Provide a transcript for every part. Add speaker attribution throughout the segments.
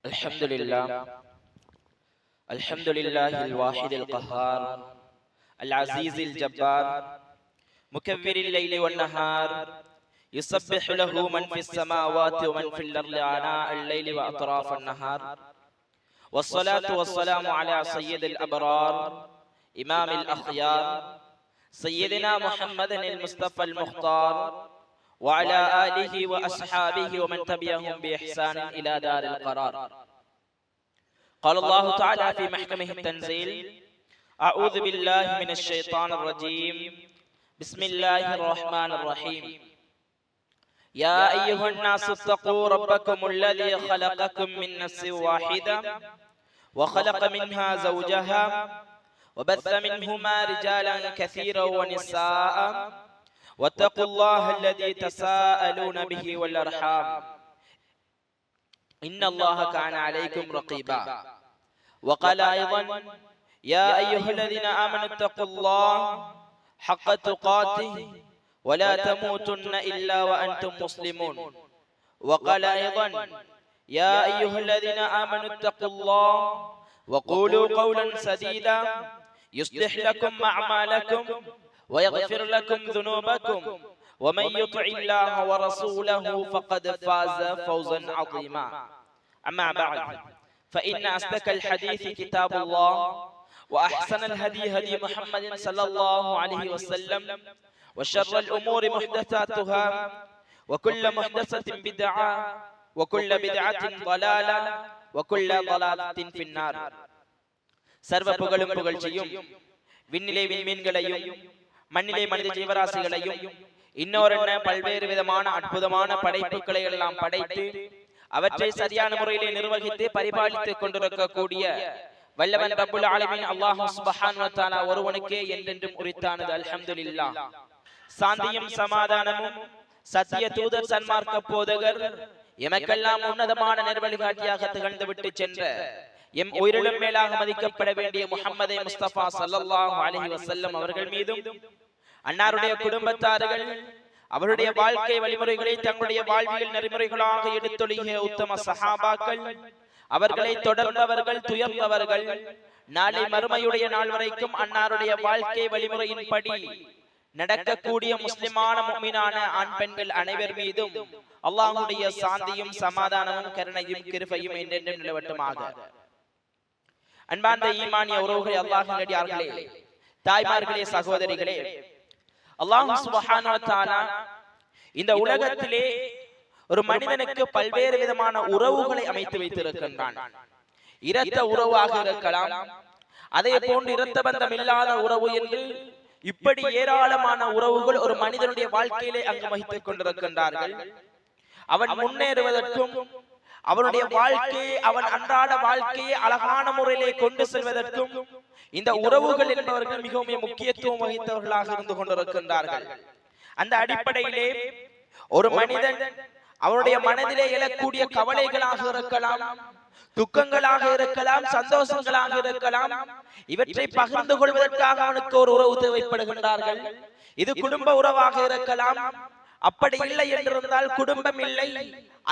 Speaker 1: الحمد لله الحمد لله الواحد القهار العزيز الجبار مكبر الليل والنهار يسبح له من في السماوات ومن في الأرض آناء الليل وأطراف النهار والصلاة والسلام على سيد الأبرار إمام الأخيار سيدنا محمد المصطفى المختار وعلى آله وأصحابه ومن تبعهم بإحسان إلى دار القرار. قال الله تعالى في محكمه التنزيل: أعوذ بالله من الشيطان الرجيم، بسم الله الرحمن الرحيم. يا أيها الناس اتقوا ربكم الذي خلقكم من نفس واحدة وخلق منها زوجها وبث منهما رجالا كثيرا ونساء واتقوا الله الذي تساءلون به والأرحام إن الله كان عليكم رقيبا. وقال أيضا: يا أيها الذين آمنوا اتقوا الله حق تقاته ولا تموتن إلا وأنتم مسلمون. وقال أيضا: يا أيها الذين آمنوا اتقوا الله وقولوا قولا سديدا يصلح لكم أعمالكم ويغفر لكم ذنوبكم ومن يطع الله ورسوله فقد فاز فوزا عظيما. أما بعد، فإن أصدق الحديث كتاب الله وأحسن الهدي هدي محمد صلى الله عليه وسلم وشر الأمور محدثاتها وكل محدثة بدعة وكل بدعة ضلالة وكل ضلالة في النار. சர்வ புகழும் புகழ்ச்சியும் விண்ணிலே விண்மீன்களையும் மண்ணிலே மனித ஜீவராசிகளையும் இன்னொரு பல்வேறு விதமான அற்புதமான படைப்புகளை எல்லாம் படைத்து அவற்றை சரியான முறையிலே நிர்வகித்து பரிபாலித்துக் கொண்டிருக்கக்கூடிய வல்லவன் ரப்புல் ஆலமீன் அல்லாஹ் சுப்ஹானஹு வ தஆலா ஒருவனுக்கே என்றென்றும் உரித்தானது. அல்ஹம்துலில்லாஹ். சாந்தியும் சமாதானமும் சத்திய தூதர் சன்மார்க்க போதகர் எமக்கெல்லாம் உன்னதமான நெறிவழிகாட்டியாக திகழ்ந்து விட்டு சென்ற எம் உயிரிலும் மேலாக மதிக்கப்பட வேண்டிய முஹம்மதே முஸ்தபா ஸல்லல்லாஹு அலைஹி வஸல்லம் அவர்கள் மீதும் அன்னாருடைய குடும்பத்தார்கள் அவருடைய வாழ்க்கை வழிமுறைகளை தங்களுடைய வாழ்வியல் நெறிமுறைகளாக எடுத்தொழிய உத்தம சஹாபாக்கள் அவர்களை தொடர்ந்தவர்கள் துயர்ந்தவர்கள் நாளை மறுமையுடைய நாள் வரைக்கும் அன்னாருடைய வாழ்க்கை வழிமுறையின்படி நடக்கக்கூடிய முஸ்லிமான முஃமினான ஆண் பெண்கள் அனைவர் மீதும் அல்லாஹ்வுடைய சாந்தியும் சமாதானமும் கருணையும் கிருபையும் என்றென்றும் நிலவட்டுமாக. அன்பார்ந்த ஈமானிய உறவுகளே, அல்லாஹ்வின் அடியார்களே, தாய்மார்களே, சகோதரிகளே, அல்லாஹ் சுப்ஹானஹு வ தஆலா இந்த உலகத்திலே ஒரு மனிதனுக்கு பல்வேறு விதமான உறவுகளை அமைத்து வைத்திருக்கின்றான். இரத்த உறவாக இருக்கலாம், அதே போன்று இரத்த பந்தம் இல்லாத உறவு என்று இப்படி ஏராளமான உறவுகள் ஒரு மனிதனுடைய வாழ்க்கையிலே அங்கு வகித்துக் கொண்டிருக்கின்றார்கள். அவன் முன்னேறுவதற்கும் அவனுடைய வாழ்க்கையை அவன் அன்றாட வாழ்க்கையை அழகான முறையிலே கொண்டு செல்வதற்கும் இந்த உறவுகள் என்பவர்கள் மிகவும் முக்கியத்துவம் வகித்தவர்களாக இருந்து கொண்டிருக்கின்றார்கள். அந்த அடிப்படையிலே ஒரு மனிதன் அவனுடைய மனதிலே எழக்கூடிய கவலைகளாக இருக்கலாம், துக்கங்களாக இருக்கலாம், சந்தோஷங்களாக இருக்கலாம், இவற்றை பகிர்ந்து கொள்வதற்காக அவனுக்கு ஒரு உறவு தேவைப்படுகின்றார்கள். இது குடும்ப உறவாக இருக்கலாம். அப்படி இல்லை என்றிருந்தால் குடும்பம் இல்லை,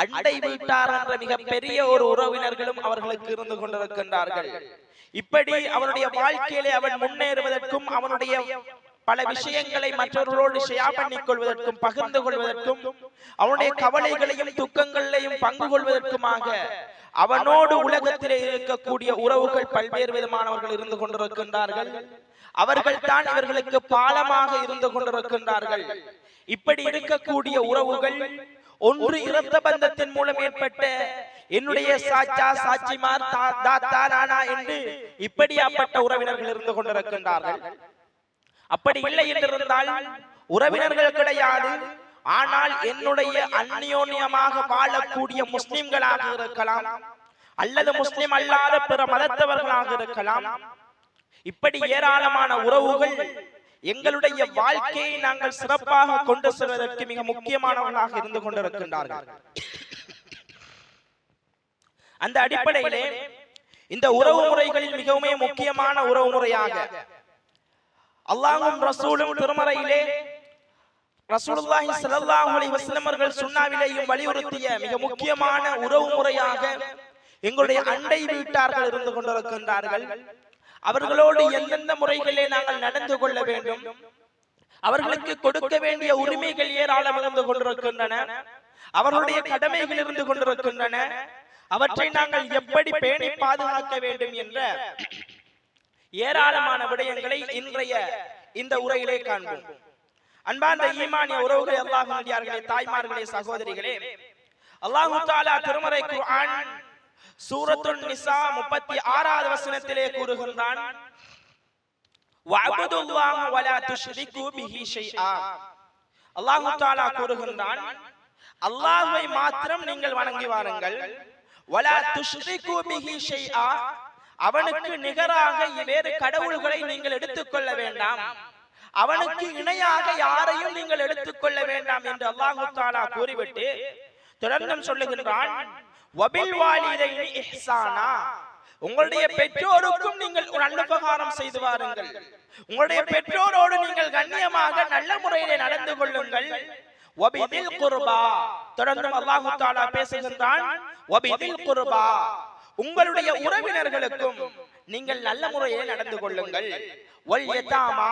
Speaker 1: அண்டை வீட்டார் என்ற மிக பெரிய ஒரு உறவினர்களும் அவர்களுக்கு இருந்து கொண்டிருக்கின்றார்கள். இப்படி அவனுடைய வாழ்க்கையிலே அவன் முன்னேறுவதற்கும் அவனுடைய பல விஷயங்களை மற்றவர்களோடு ஷேர் பண்ணிக் கொள்வதற்கும் பகிர்ந்து கொள்வதற்கும் அவனுடைய கவலைகளையும் துக்கங்களையும் பங்கு கொள்வதற்குமாக அவனோடு உலகத்திலே இருக்கக்கூடிய உறவுகள் பல்வேறு விதமானவர்கள் இருந்து கொண்டிருக்கின்றார்கள். அவர்கள் தான் இவர்களுக்கு பாலமாக இருந்து கொண்டிருக்கின்றார்கள். இப்படி இருக்கக்கூடிய உறவுகள் ஒன்று இரத்த பந்தத்தின் மூலம் ஏற்பட்ட என்னுடைய சாச்சா சாட்சிமார் தாத்தா நானா என்று இப்படியாப்பட்ட உறவினர்கள் இருந்து கொண்டிருக்கின்றார்கள். அப்படி இல்லை என்றிருந்தால் உறவினர்கள் கிடையாது, ஆனால் என்னுடைய அந்யோன்யமாக வாழக்கூடிய முஸ்லிம்களாக இருக்கலாம் அல்லது முஸ்லிம் அல்லாத பிற மதத்தவர்களாக இருக்கலாம். இப்படி ஏராளமான உறவுகள் எங்களுடைய வாழ்க்கையை நாங்கள் சிறப்பாக கொண்டு செல்வதற்கு மிக முக்கியமானவர்களாக இருந்து கொண்டிருக்கின்றார்கள். அந்த அடிப்படையிலே இந்த உறவு முறைகளில் மிகவும் முக்கியமான உறவு முறையாக அல்லாஹ்வும் ரசூலும் திருமறையிலே ரசூலுல்லாஹி ஸல்லல்லாஹு அலைஹி வஸல்லம் அவர்கள் சுன்னாவிலேயும் வலியுறுத்திய மிக முக்கியமான உறவு முறையாக எங்களுடைய அண்டை வீட்டார்கள் இருந்து கொண்டிருக்கின்றார்கள். அவர்களோடு எந்தெந்த முறைகளிலே நாங்கள் நடந்து கொள்ள வேண்டும், அவர்களுக்கு கொடுக்க வேண்டிய உரிமைகள் ஏராளம் இருந்து கொண்டிருக்கின்றன, அவர்களுடைய கடமைகள் இருந்து கொண்டிருக்கின்றன, அவற்றை நாங்கள் எப்படி பேணி பாதுகாக்க வேண்டும் என்ற ஏராளமான விடயங்களை இன்றைய இந்த உரையிலே காண்போம். அன்பார்ந்த ஈமானிய உறவுகளே, அல்லாஹ்வின் தாய்மார்களே, சகோதரிகளே, அல்லாஹ் தஆலா திருமறை குர்ஆன் சூரத்துன் நிசா 36வது வசனத்திலே கூறுகின்றான், வஅபுதுல்லாஹ வலா துஷ்ரிகு பிஹி ஷைஆ. அல்லாஹ் தஆலா கூறுகின்றான், அல்லாஹ்வை மாத்திரம் நீங்கள் வணங்கி வாருங்கள். வலா துஷ்ரிகு பிஹி ஷைஆ, அவனுக்கு நிகராக வேறு கடவுள்களை நீங்கள் எடுத்துக்கொள்ள வேண்டாம், அவனுக்கு இணையாக யாரையும் நீங்கள் எடுத்துக்கொள்ள வேண்டாம் என்று அல்லாஹ் தஆலா கூறிவிட்டு தொடர்ந்து சொல்லுகின்றான், வபில் வாலிதைனி இஹ்சானா, உங்களுடைய பெற்றோருக்கும் நீங்கள் நல்ல உபகாரம் செய்து வாருங்கள், உங்களுடைய பெற்றோரோடு நீங்கள் கண்ணியமாக நல்ல முறையிலே நடந்து கொள்ளுங்கள். வபிதில் குர்பா, தொடர்ந்து அல்லாஹ் தஆலா பேசுகின்றான், வபிதில் குர்பா, உங்களுடைய உறவினர்களுக்கும் நீங்கள் நல்ல முறையிலே நடந்து கொள்ளுங்கள். வல் யதாமா,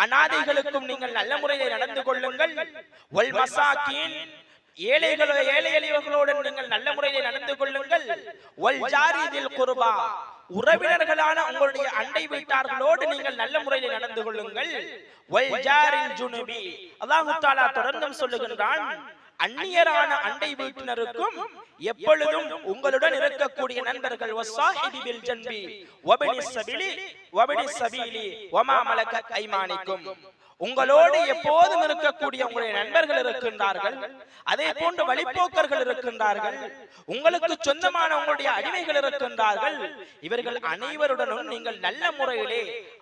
Speaker 1: அநாதைகளுக்கும் நீங்கள் நல்ல முறையிலே நடந்து கொள்ளுங்கள். வல் மசாகின், ஏழை எளியவர்களோடு நீங்கள் நல்ல முறையிலே நடந்து கொள்ளுங்கள். வல் ஜாரிதில் குர்பா, உறவினர்களான உங்களுடைய அண்டை வீட்டார்களோடு நீங்கள் நல்ல முறையிலே நடந்து கொள்ளுங்கள். வல் ஜாரில் ஜுனுபி, அல்லாஹ் தஆலா தொடர்ந்து சொல்லுகின்றான், அந்நியரான அண்டை வீட்டினருக்கும் எப்பொழுதும் உங்களுடன் இருக்கக்கூடிய நண்பர்கள், வஸாஹிபி பில் ஜன்பி வபினி ஸபீலி வமா மலகத் ஐமானிக்கும், உங்களோடு எப்போதும் இருக்கக்கூடிய உங்களுடைய நண்பர்கள் இருக்கின்றார்கள், அதே போன்று வழிபோக்கர்கள் இருக்கின்றார்கள், உங்களுக்கு சொந்தமான உங்களுடைய அடிமைகள் இருக்கின்றார்கள், இவர்கள் அனைவருடனும் நீங்கள் நல்ல முறையிலே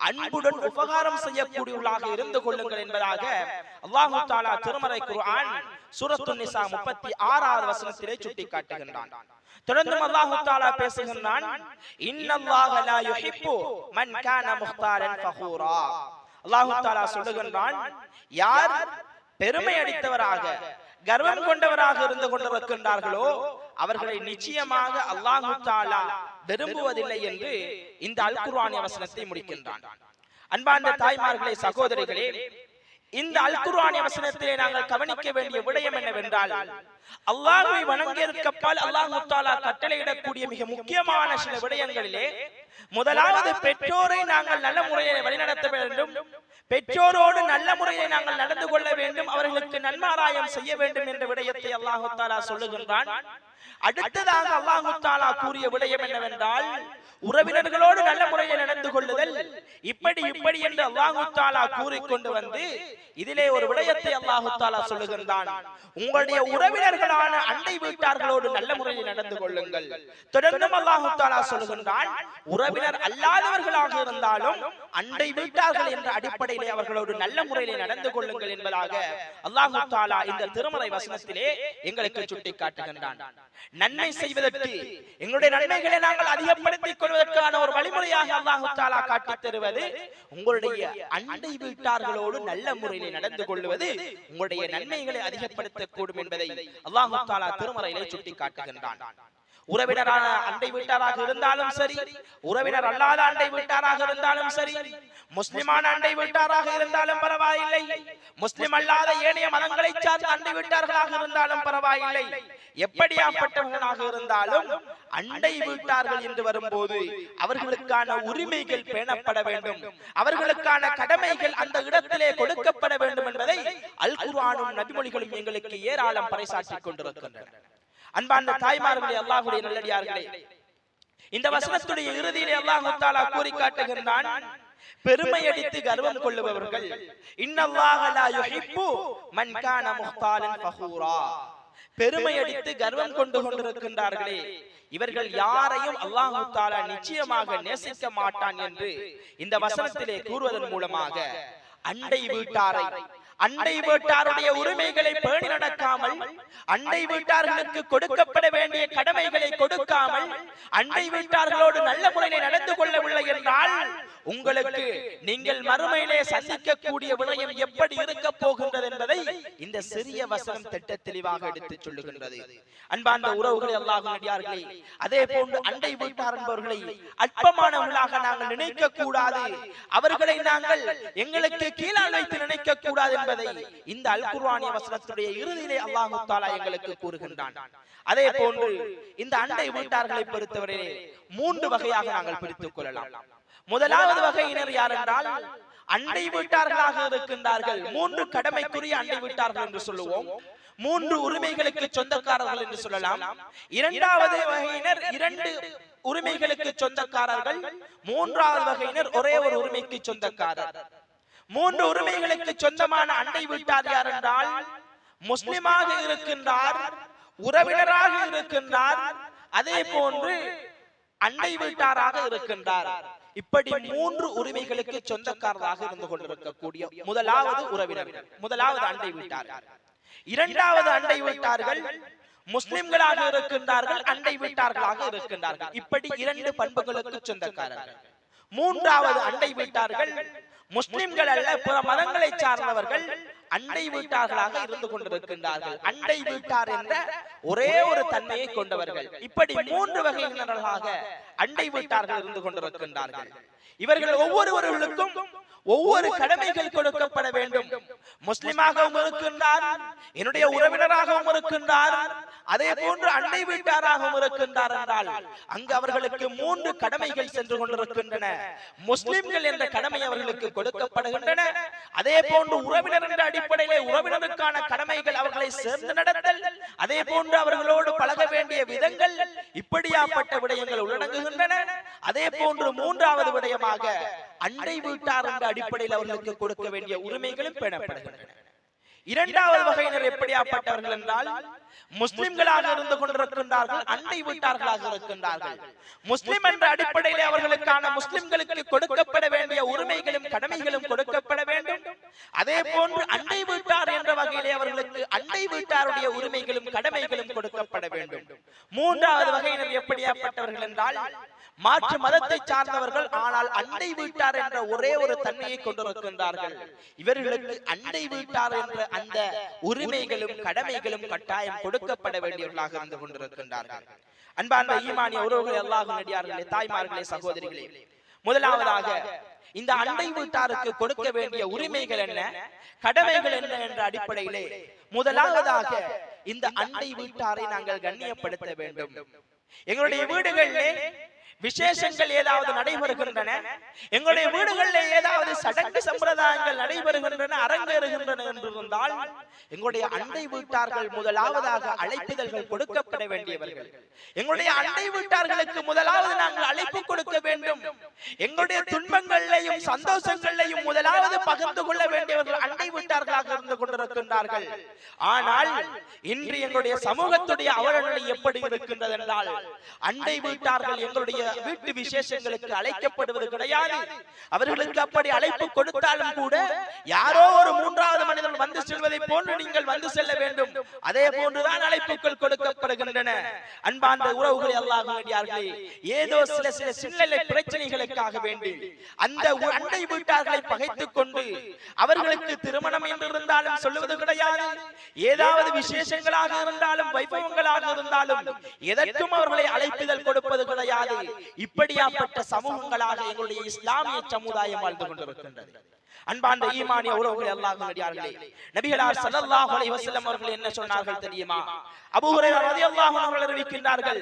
Speaker 1: அன்புடன் உபகாரம் செய்யக்கூடியவர்களாக இருந்து கொள்ளுங்கள் என்பதாக அல்லாஹ் தஆலா திருமறை குர்ஆன் சூரத்துன் நிசா 36வது வசனத்திலே சுட்டிக்காட்டுகின்றான். தொடர்ந்து அல்லாஹ் தஆலா பேசுகின்றான், இன்னல்லாஹ லா யுஹிப்பு மன் கான முக்தாரன் ஃபஹூரா. அல்லாஹ் தஆலா சொல்லுகின்றான், யார் பெருமை அடித்தவராக கர்வம் கொண்டவராக இருந்து கொண்டிருக்கின்றார்களோ அவர்களை நிச்சயமாக அல்லாஹ் தஆலா விரும்புவதில்லை என்று இந்த அல் குர்ஆனிய வசனத்தை முடிக்கின்றான். அன்பார்ந்த தாய்மார்களே, சகோதரிகளே, இந்த அல் குர்ஆனிய வசனத்திலே நாங்கள் கவனிக்க வேண்டிய விடயம் என்னவென்றால், அல்லாஹ்வை வணங்கியதற்கப்பால் அல்லாஹ் தஆலா கட்டளையிடக்கூடிய மிக முக்கியமான சில விடயங்களிலே முதலாவது பெற்றோரை நாங்கள் நல்ல முறையில் வழிநடத்த வேண்டும், பெற்றோரோடு நல்ல முறையை நாங்கள் நடந்து கொள்ள வேண்டும், அவர்களுக்கு நன்மாராயம் செய்ய வேண்டும் என்ற விடயத்தை அல்லாஹ் தஆலா சொல்லுகின்றான். அடுத்ததாக அல்லாஹ் தஆலா கூறிய விடயம் என்னவென்றால், உறவினர்களோடு நல்ல முறையில் நடந்து கொள்ளுதல். இப்படி என்று அல்லாஹ் தஆலா கூறிக்கொண்டு வந்து இதிலே ஒரு விடயத்தை அல்லாஹ் தஆலா சொல்லுகின்றான், உங்களுடைய உறவினர்களான அண்டை வீட்டார்களோடு நல்ல முறையில் நடந்து கொள்ளுங்கள். தொடர்ந்து அல்லாஹ் தஆலா சொல்லுகின்றான், உறவினர் அல்லாதவர்களாக இருந்தாலும் அண்டை வீட்டார்கள் என்ற அடிப்படையிலே அவர்களோடு நல்ல முறையில் நடந்து கொள்ளுங்கள் என்பதாக அல்லாஹ் தஆலா இந்த திருமறை வசனத்திலே எங்களுக்கு சுட்டிக்காட்டுகின்றான். நன்மை செய்வதற்கு, எங்களுடைய நன்மைகளை நாங்கள் அதிகப்படுத்திக் கொள்வதற்கான ஒரு வழிமுறையாக அல்லாஹ் தஆலா காட்டித் தருவது, உங்களுடைய அண்டை வீட்டார்களோடு நல்ல முறையில் நடந்து கொள்வது உங்களுடைய நன்மைகளை அதிகப்படுத்தக்கூடும் என்பதை அல்லாஹ் தஆலா திருமறையிலே சுட்டிக்காட்டுகின்றான். உறவினரான அண்டை வீட்டாராக இருந்தாலும் சரி, உறவினர் அல்லாத அண்டை வீட்டாராக இருந்தாலும் சரி, முஸ்லிமான அண்டை வீட்டாராக இருந்தாலும் பரவாயில்லை, முஸ்லிம் அல்லாத ஏனைய மதங்களை சார்ந்த அண்டை வீட்டார்களாக இருந்தாலும் பரவாயில்லை, எப்படியாப்பட்டவர்களாக இருந்தாலும் அண்டை வீட்டார்கள் என்று வரும்போது அவர்களுக்கான உரிமைகள் பேணப்பட வேண்டும், அவர்களுக்கான கடமைகள் அந்த இடத்திலே கொடுக்கப்பட வேண்டும் என்பதை அல் குர்ஆனும் நபிமொழிகளும் எங்களுக்கு ஏராளம் பறைசாற்றிக் கொண்டிருக்கின்றன. அன்பார்ந்த தாய்மார்களே, அல்லாஹ்வுடைய நல்லடியார்களே, இந்த வசனத்துடைய இறுதியிலே அல்லாஹ் தஆலா கூறி காட்டுகின்றான், பெருமை அடித்து கர்வம் கொள்ளுபவர்கள், இன்னல்லாஹ லா யுஹிப்பு மன் கான முக்தாலன் ஃபஹூரா, பெருமை அடித்து கர்வம் கொண்டிருக்கின்றார்களே, இவர்கள் யாரையும் அல்லாஹ் தஆலா நிச்சயமாக நேசிக்க மாட்டான் என்று இந்த வசனத்திலே கூறுவதன் மூலமாக அண்டை வீட்டாரை, அண்டை வீட்டாருடைய உரிமைகளை பேணி நடக்காமல், அண்டை வீட்டார்களுக்கு கொடுக்கப்பட வேண்டிய கடமைகளை கொடுக்காமல், அண்டை வீட்டார்களோடு நல்ல முறையில் நடந்து கொள்ளவில்லை என்றால் உங்களுக்கு நீங்கள் மறுமையிலே சந்திக்கக்கூடிய விடயம் எப்படி இருக்க போகின்றது என்பதை இந்த சிறிய வசனம் திட்ட தெளிவாக எடுத்துச் சொல்லுகின்றது. அன்பார்ந்த உறவுகளை, அல்லாஹ்வின் அடியார்களே, அதே போன்று அண்டை வீட்டார் என்பவர்களை அற்பமானவர்களாக நாங்கள் நினைக்க கூடாது. அவர்களை நாங்கள் எங்களுக்கு கீழால் வைத்து நினைக்க கூடாது என்பதை இந்த அல் குர்ஆனிய வசனத்துடைய இறுதியிலே அல்லாஹ் தஆலா எங்களுக்கு கூறுகின்றான். அதே போன்று இந்த அண்டை வீட்டார்களை பொறுத்தவரையிலே 3 வகையாக நாங்கள் பிரித்துக் கொள்ளலாம். முதலாவது வகையினர் யார் என்றால் அண்டை வீட்டார்களாக இருக்கின்றார்கள். 3 கடமைக்குரிய அண்டை வீட்டார்கள் என்று சொல்லுவோம். 3 உரிமைகளுக்கு சொந்தக்காரர்கள் என்று சொல்லலாம். இரண்டாவது வகையினர் 2 உரிமைகளுக்கு சொந்தக்காரர்கள். மூன்றாவது வகையினர் ஒரே ஒரு உரிமைக்கு சொந்தக்காரர். 3 உரிமைகளுக்கு சொந்தமான அண்டை வீட்டார் யார் என்றால் முஸ்லிமாக இருக்கின்றார், உறவினராக இருக்கின்றார், அதே போன்று அண்டை வீட்டாராக இருக்கின்றார். இப்படி 3 உரிமைகளுக்கு சொந்தக்காரராக இருந்து கொண்டிருக்கக்கூடிய முதலாவது உறவினர்கள், முதலாவது அண்டை வீட்டார்கள். இரண்டாவது அண்டை வீட்டார்கள் முஸ்லிம்களாக இருக்கின்றார்கள், அண்டை வீட்டார்களாக இருக்கின்றார்கள். இப்படி 2 பண்புகளுக்கு சொந்தக்காரர்கள். மூன்றாவது அண்டை வீட்டார்கள் முஸ்லிம்கள் அல்ல, பிற மதங்களை சார்ந்தவர்கள், அண்டை வீட்டார்களாக இருந்து கொண்டிருக்கின்றார்கள். அண்டை வீட்டார் என்ற ஒரே ஒரு தன்மையை கொண்டவர்கள். இப்படி 3 வகையினர்களாக அண்டை வீட்டார்கள் இருந்து கொண்டிருக்கின்றார்கள். இவர்கள் ஒவ்வொருவர்களுக்கும் ஒவ்வொரு கடமைகள் கொடுக்கப்பட வேண்டும். முஸ்லிமாகவும் இருக்கின்றார், என்னுடைய உறவினராகவும் இருக்கின்றார், அதே போன்று அண்டை வீட்டாராகவும் இருக்கின்றார் என்றால் அங்கு அவர்களுக்கு 3 கடமைகள் சென்று கொண்டிருக்கின்றன. முஸ்லிம்கள் என்ற கடமை அவர்களுக்கு கொடுக்கப்படுகின்றன. அதே போன்று உறவினர் என்ற அடிப்படையிலே உறவினருக்கான கடமைகள் அவர்களை சேர்ந்து நடத்தல், அதே போன்று அவர்களோடு பழக வேண்டிய விதங்கள், இப்படியாப்பட்ட விடயங்கள் உள்ளடங்குகின்றன. அதே போன்று 3வது விடயமாக அண்டை வீட்டார் என்ற அடிப்படையில் அவர்களுக்கு கொடுக்க வேண்டிய உரிமைகளும் பேணப்படுகின்றன. இரண்டாவது வகையினர் எப்படியாப்பட்டவர்கள் என்றால் முஸ்லிம்களாக இருந்து கொண்டிருக்கின்றார்கள், அண்டை வீட்டார்களாக இருக்கின்றார்கள். முஸ்லிம் என்ற அடிப்படையிலே அவர்களுக்கான முஸ்லிம்களுக்கு கொடுக்கப்பட வேண்டிய உரிமைகளும் கடமைகளும் கொடுக்கப்பட வேண்டும். அதே போன்று அண்டை வீட்டார் என்ற வகையிலே அவர்களுக்கு அண்டை வீட்டாருடைய உரிமைகளும் கடமைகளும் கொடுக்கப்பட வேண்டும். மூன்றாவது வகையினர் எப்படியாப்பட்டவர்கள் என்றால் மாற்று மதத்தை சார்ந்தவர்கள், ஆனால் அண்டை வீட்டார் என்ற ஒரே ஒரு தன்மையை கொண்டிருக்கின்றார்கள். இவர்களுக்கு அண்டை வீட்டார் என்ற அந்த உரிமைகளும் கடமைகளும் கட்டாயம் கொடுக்கப்பட வேண்டியவர்களாக இருந்து கொண்டிருக்கின்றார்கள். அன்பார்ந்த ஈமானிய உறவுகளே, அல்லாஹ்வின் அடியார்களே, தாய்மார்களே, சகோதரிகளே, முதலாவதாக இந்த அண்டை வீட்டாருக்கு கொடுக்க வேண்டிய உரிமைகள் என்ன, கடமைகள் என்ன என்ற அடிப்படையிலே முதலாவதாக இந்த அண்டை வீட்டாரை நாங்கள் கண்ணியப்படுத்த வேண்டும். எங்களுடைய வீடுகளிலே விசேஷங்கள் ஏதாவது நடைபெறுகின்றன, எங்களுடைய வீடுகளிலே ஏதாவது சடங்கு சம்பிரதாயங்கள் நடைபெறுகின்றன, அரங்கேறுகின்றன என்று இருந்தால் எங்களுடைய அண்டை வீட்டார்கள் முதலாவதாக அழைப்பிதழ்கள் கொடுக்கப்பட வேண்டியவர்கள். எங்களுடைய அண்டை வீட்டார்களுக்கு முதலாவது நாங்கள் அழைப்பு கொடுக்க வேண்டும். எங்களுடைய துன்பங்களையும் சந்தோஷங்களையும் முதலாவது பகிர்ந்து கொள்ள வேண்டியவர்கள் அண்டை வீட்டார்களாக இருந்து கொண்டிருக்கின்றார்கள். ஆனால் இன்று எங்களுடைய சமூகத்துடைய அவலநிலை எப்படி இருக்கின்றது என்றால் அண்டை வீட்டார்கள் எங்களுடைய வீட்டு விசேஷங்களுக்கு அழைக்கப்படுவது கிடையாது. அவர்களுக்கு அப்படி அழைப்பு கொடுத்தாலும் கூட யாரோ ஒரு 3வது மனிதன் வந்து செல்வதை போன்று நீங்கள் வந்து செல்ல வேண்டும். அதே போன்றுதான் அழைப்புகள் கொடுக்கப்படுகின்றன. அன்பார்ந்த உறவுகளை, அல்லாஹ்வின் அடியார்களே, ஏதோ சில சின்ன பிரச்சனைகளுக்காக வேண்டி அந்த அண்டை வீட்டார்களை பகைத்துக் கொண்டு அவர்களுக்கு திருமணம் என்று இருந்தாலும் சொல்லுவது கிடையாது. ஏதாவது விசேஷங்களாக இருந்தாலும் வைபவங்களாக இருந்தாலும் எதற்கும் அவர்களை அழைப்பிதழ் கொடுப்பது கிடையாது. இப்படியாப்பட்ட சமூகங்களாக எங்களுடைய இஸ்லாமிய சமுதாயம் வாழ்ந்து கொண்டிருக்கின்றது. அன்பார்ந்த ஈமானிய உறவுகளே, அல்லாஹ்வின் அடியார்களே, நபிகளார் ஸல்லல்லாஹு அலைஹி வஸல்லம் அவர்கள் என்ன சொன்னார்கள் தெரியுமா? அபூ ஹுரைரா রাদিয়াল্লাহு அன்ஹு அவர்கள் அறிவிக்கின்றார்கள்,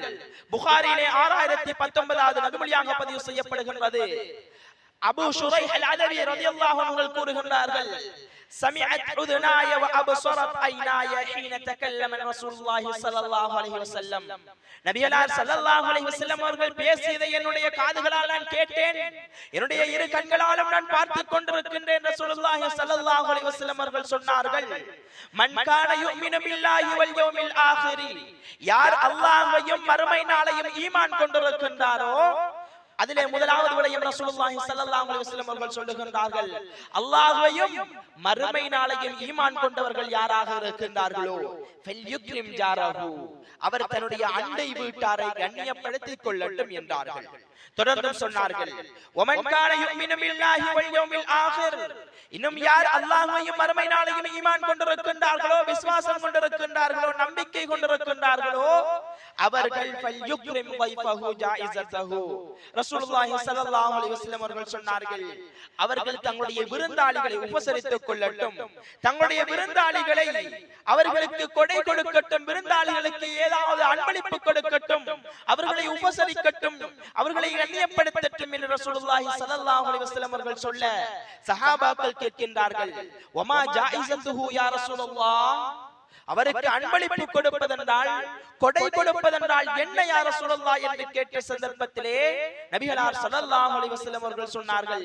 Speaker 1: புகாரியிலே 6019வது நபிமொழியாக பதிவு செய்யப்படுகின்றது. அபூ ஷுரைஹ் அல்-அலவி রাদিয়াল্লাহு அன்ஹு அவர்கள் கூறுகின்றார்கள், سمعت أذناي وأبصرت عيناي حين تكلم رسول الله صلى الله عليه وسلم. நபிகளார் ஸல்லல்லாஹு அலைஹி வஸல்லம் அவர்கள் பேசியதை என்னுடைய காதுகளால் நான் கேட்டேன், என்னுடைய இரு கண்களாலும் நான் பார்த்துக் கொண்டிருக்கின்றேன். ரசூலுல்லாஹி ஸல்லல்லாஹு அலைஹி வஸல்லம் அவர்கள் சொன்னார்கள், மன் கான யுமினு பில்லாஹி வல் யௌமில் ஆகிரி, யார் அல்லாஹ்வையும் மறுமை நாளையும் ஈமான் கொண்டிருக்கின்றாரோ, அதிலே முதலாவது விடயம் ரசூலுல்லாஹி ஸல்லல்லாஹு அலைஹி வஸல்லம் அவர்கள் சொல்லுகின்றார்கள், அல்லாஹ்வையும் மறுமை நாளையும் ஈமான் கொண்டவர்கள் யாராக இருக்கின்றார்களோ ஃபல்யுக்ரிம் ஜாரஹு, அவர் தன்னுடைய அண்டை வீட்டாரை கண்ணியப்படுத்திக் கொள்ளட்டும் என்றார்கள். தொடர்ந்து சொன்னார்கள், வமன் கான யுமினு பில்லாஹி வல் யௌமில் ஆகிர், இன்னும் யார் அல்லாஹ்வையும் மறுமை நாளையும் ஈமான் கொண்டிருக்கின்றார்களோ, விசுவாசம் கொண்டிருக்கின்றார்களோ, நம்பிக்கை கொண்டிருக்கின்றார்களோ அவர்கள் ஃபல்யுக்ரிம் தைஃபஹு ஜாயிஸதஹு, ரசூலுல்லாஹி ஸல்லல்லாஹு அலைஹி வஸல்லம் அவர்கள் சொன்னார்கள், அவர்கள் தங்களுடைய விருந்தாளிகளை உபசரித்துக் கொள்ளட்டும், தங்களுடைய விருந்தாளிகளை அவர்களுக்கு கொடை கொடுக்கட்டும், விருந்தாளிகளுக்கு ஏதாவது அன்பளிப்பு கொடுக்கட்டும், அவர்களை உபசரிக்கட்டும், அவர்களை கண்ணியப்படுத்தட்டும் என்று ரசூலுல்லாஹி ஸல்லல்லாஹு அலைஹி வஸல்லம் அவர்கள் சொல்ல சஹாபாக்கள் கேட்கின்றார்கள், வமா ஜாயிஸதுஹு யா ரசூலுல்லாஹ், அவருக்கு அன்பளிப்பு கொடுப்பதென்றால், கொடை கொடுப்பதென்றால் என்ன யா ரசூலுல்லாஹ் என்று கேட்ட சந்தர்ப்பத்திலே நபிகளார் ஸல்லல்லாஹு அலைஹி வஸல்லம் அவர்கள் சொன்னார்கள்,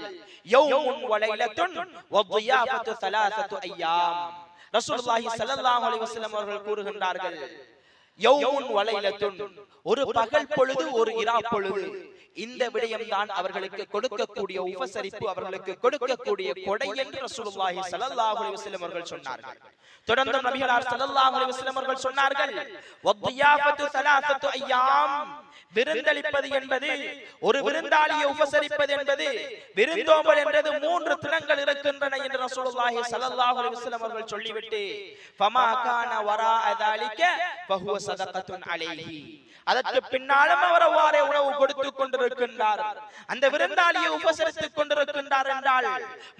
Speaker 1: யௌமுன் வ லைலத்துன் வ தியாஃபத்து ஸலாஸத்து அய்யாம். ரசூலுல்லாஹி ஸல்லல்லாஹு அலைஹி வஸல்லம் அவர்கள் கூறுகின்றார்கள், யௌமுன் வ லைலத்துன், ஒரு பகல் பொழுது ஒரு இரா பொழுது, இந்த விடயம் தான் அவர்களுக்கு கொடுக்கக்கூடிய உபசரிப்பு, அவர்களுக்கு கொடுக்கக்கூடிய கொடை என்று ரசூலுல்லாஹி ஸல்லல்லாஹு அலைஹி வஸல்லம் அவர்கள் சொன்னார்கள். தொடர்ந்து நபிகளார் ஸல்லல்லாஹு அலைஹி வஸல்லம் அவர்கள் சொன்னார்கள், வத்தியாஃபத்து ஸலாஸத்து அய்யாம், விருந்தளிப்பது என்பது, ஒரு விருந்தாளியை உபசரிப்பது என்பது, விருந்தோம்பல் என்றது 3 தினங்கள் இருக்கின்றன என்று ரசூலுல்லாஹி ஸல்லல்லாஹு அலைஹி வஸல்லம் அவர்கள் சொல்லிவிட்டு, ஃபமா கான வராஅ ذلك فهو صدقة عليه, அதற்கு பின்னாலும் அவர் அவ்வாறே உணவு கொடுத்துக் கொண்டிருக்கின்றார், அந்த விருந்தாளியை உபசரித்துக் கொண்டிருக்கின்றார் என்றால்,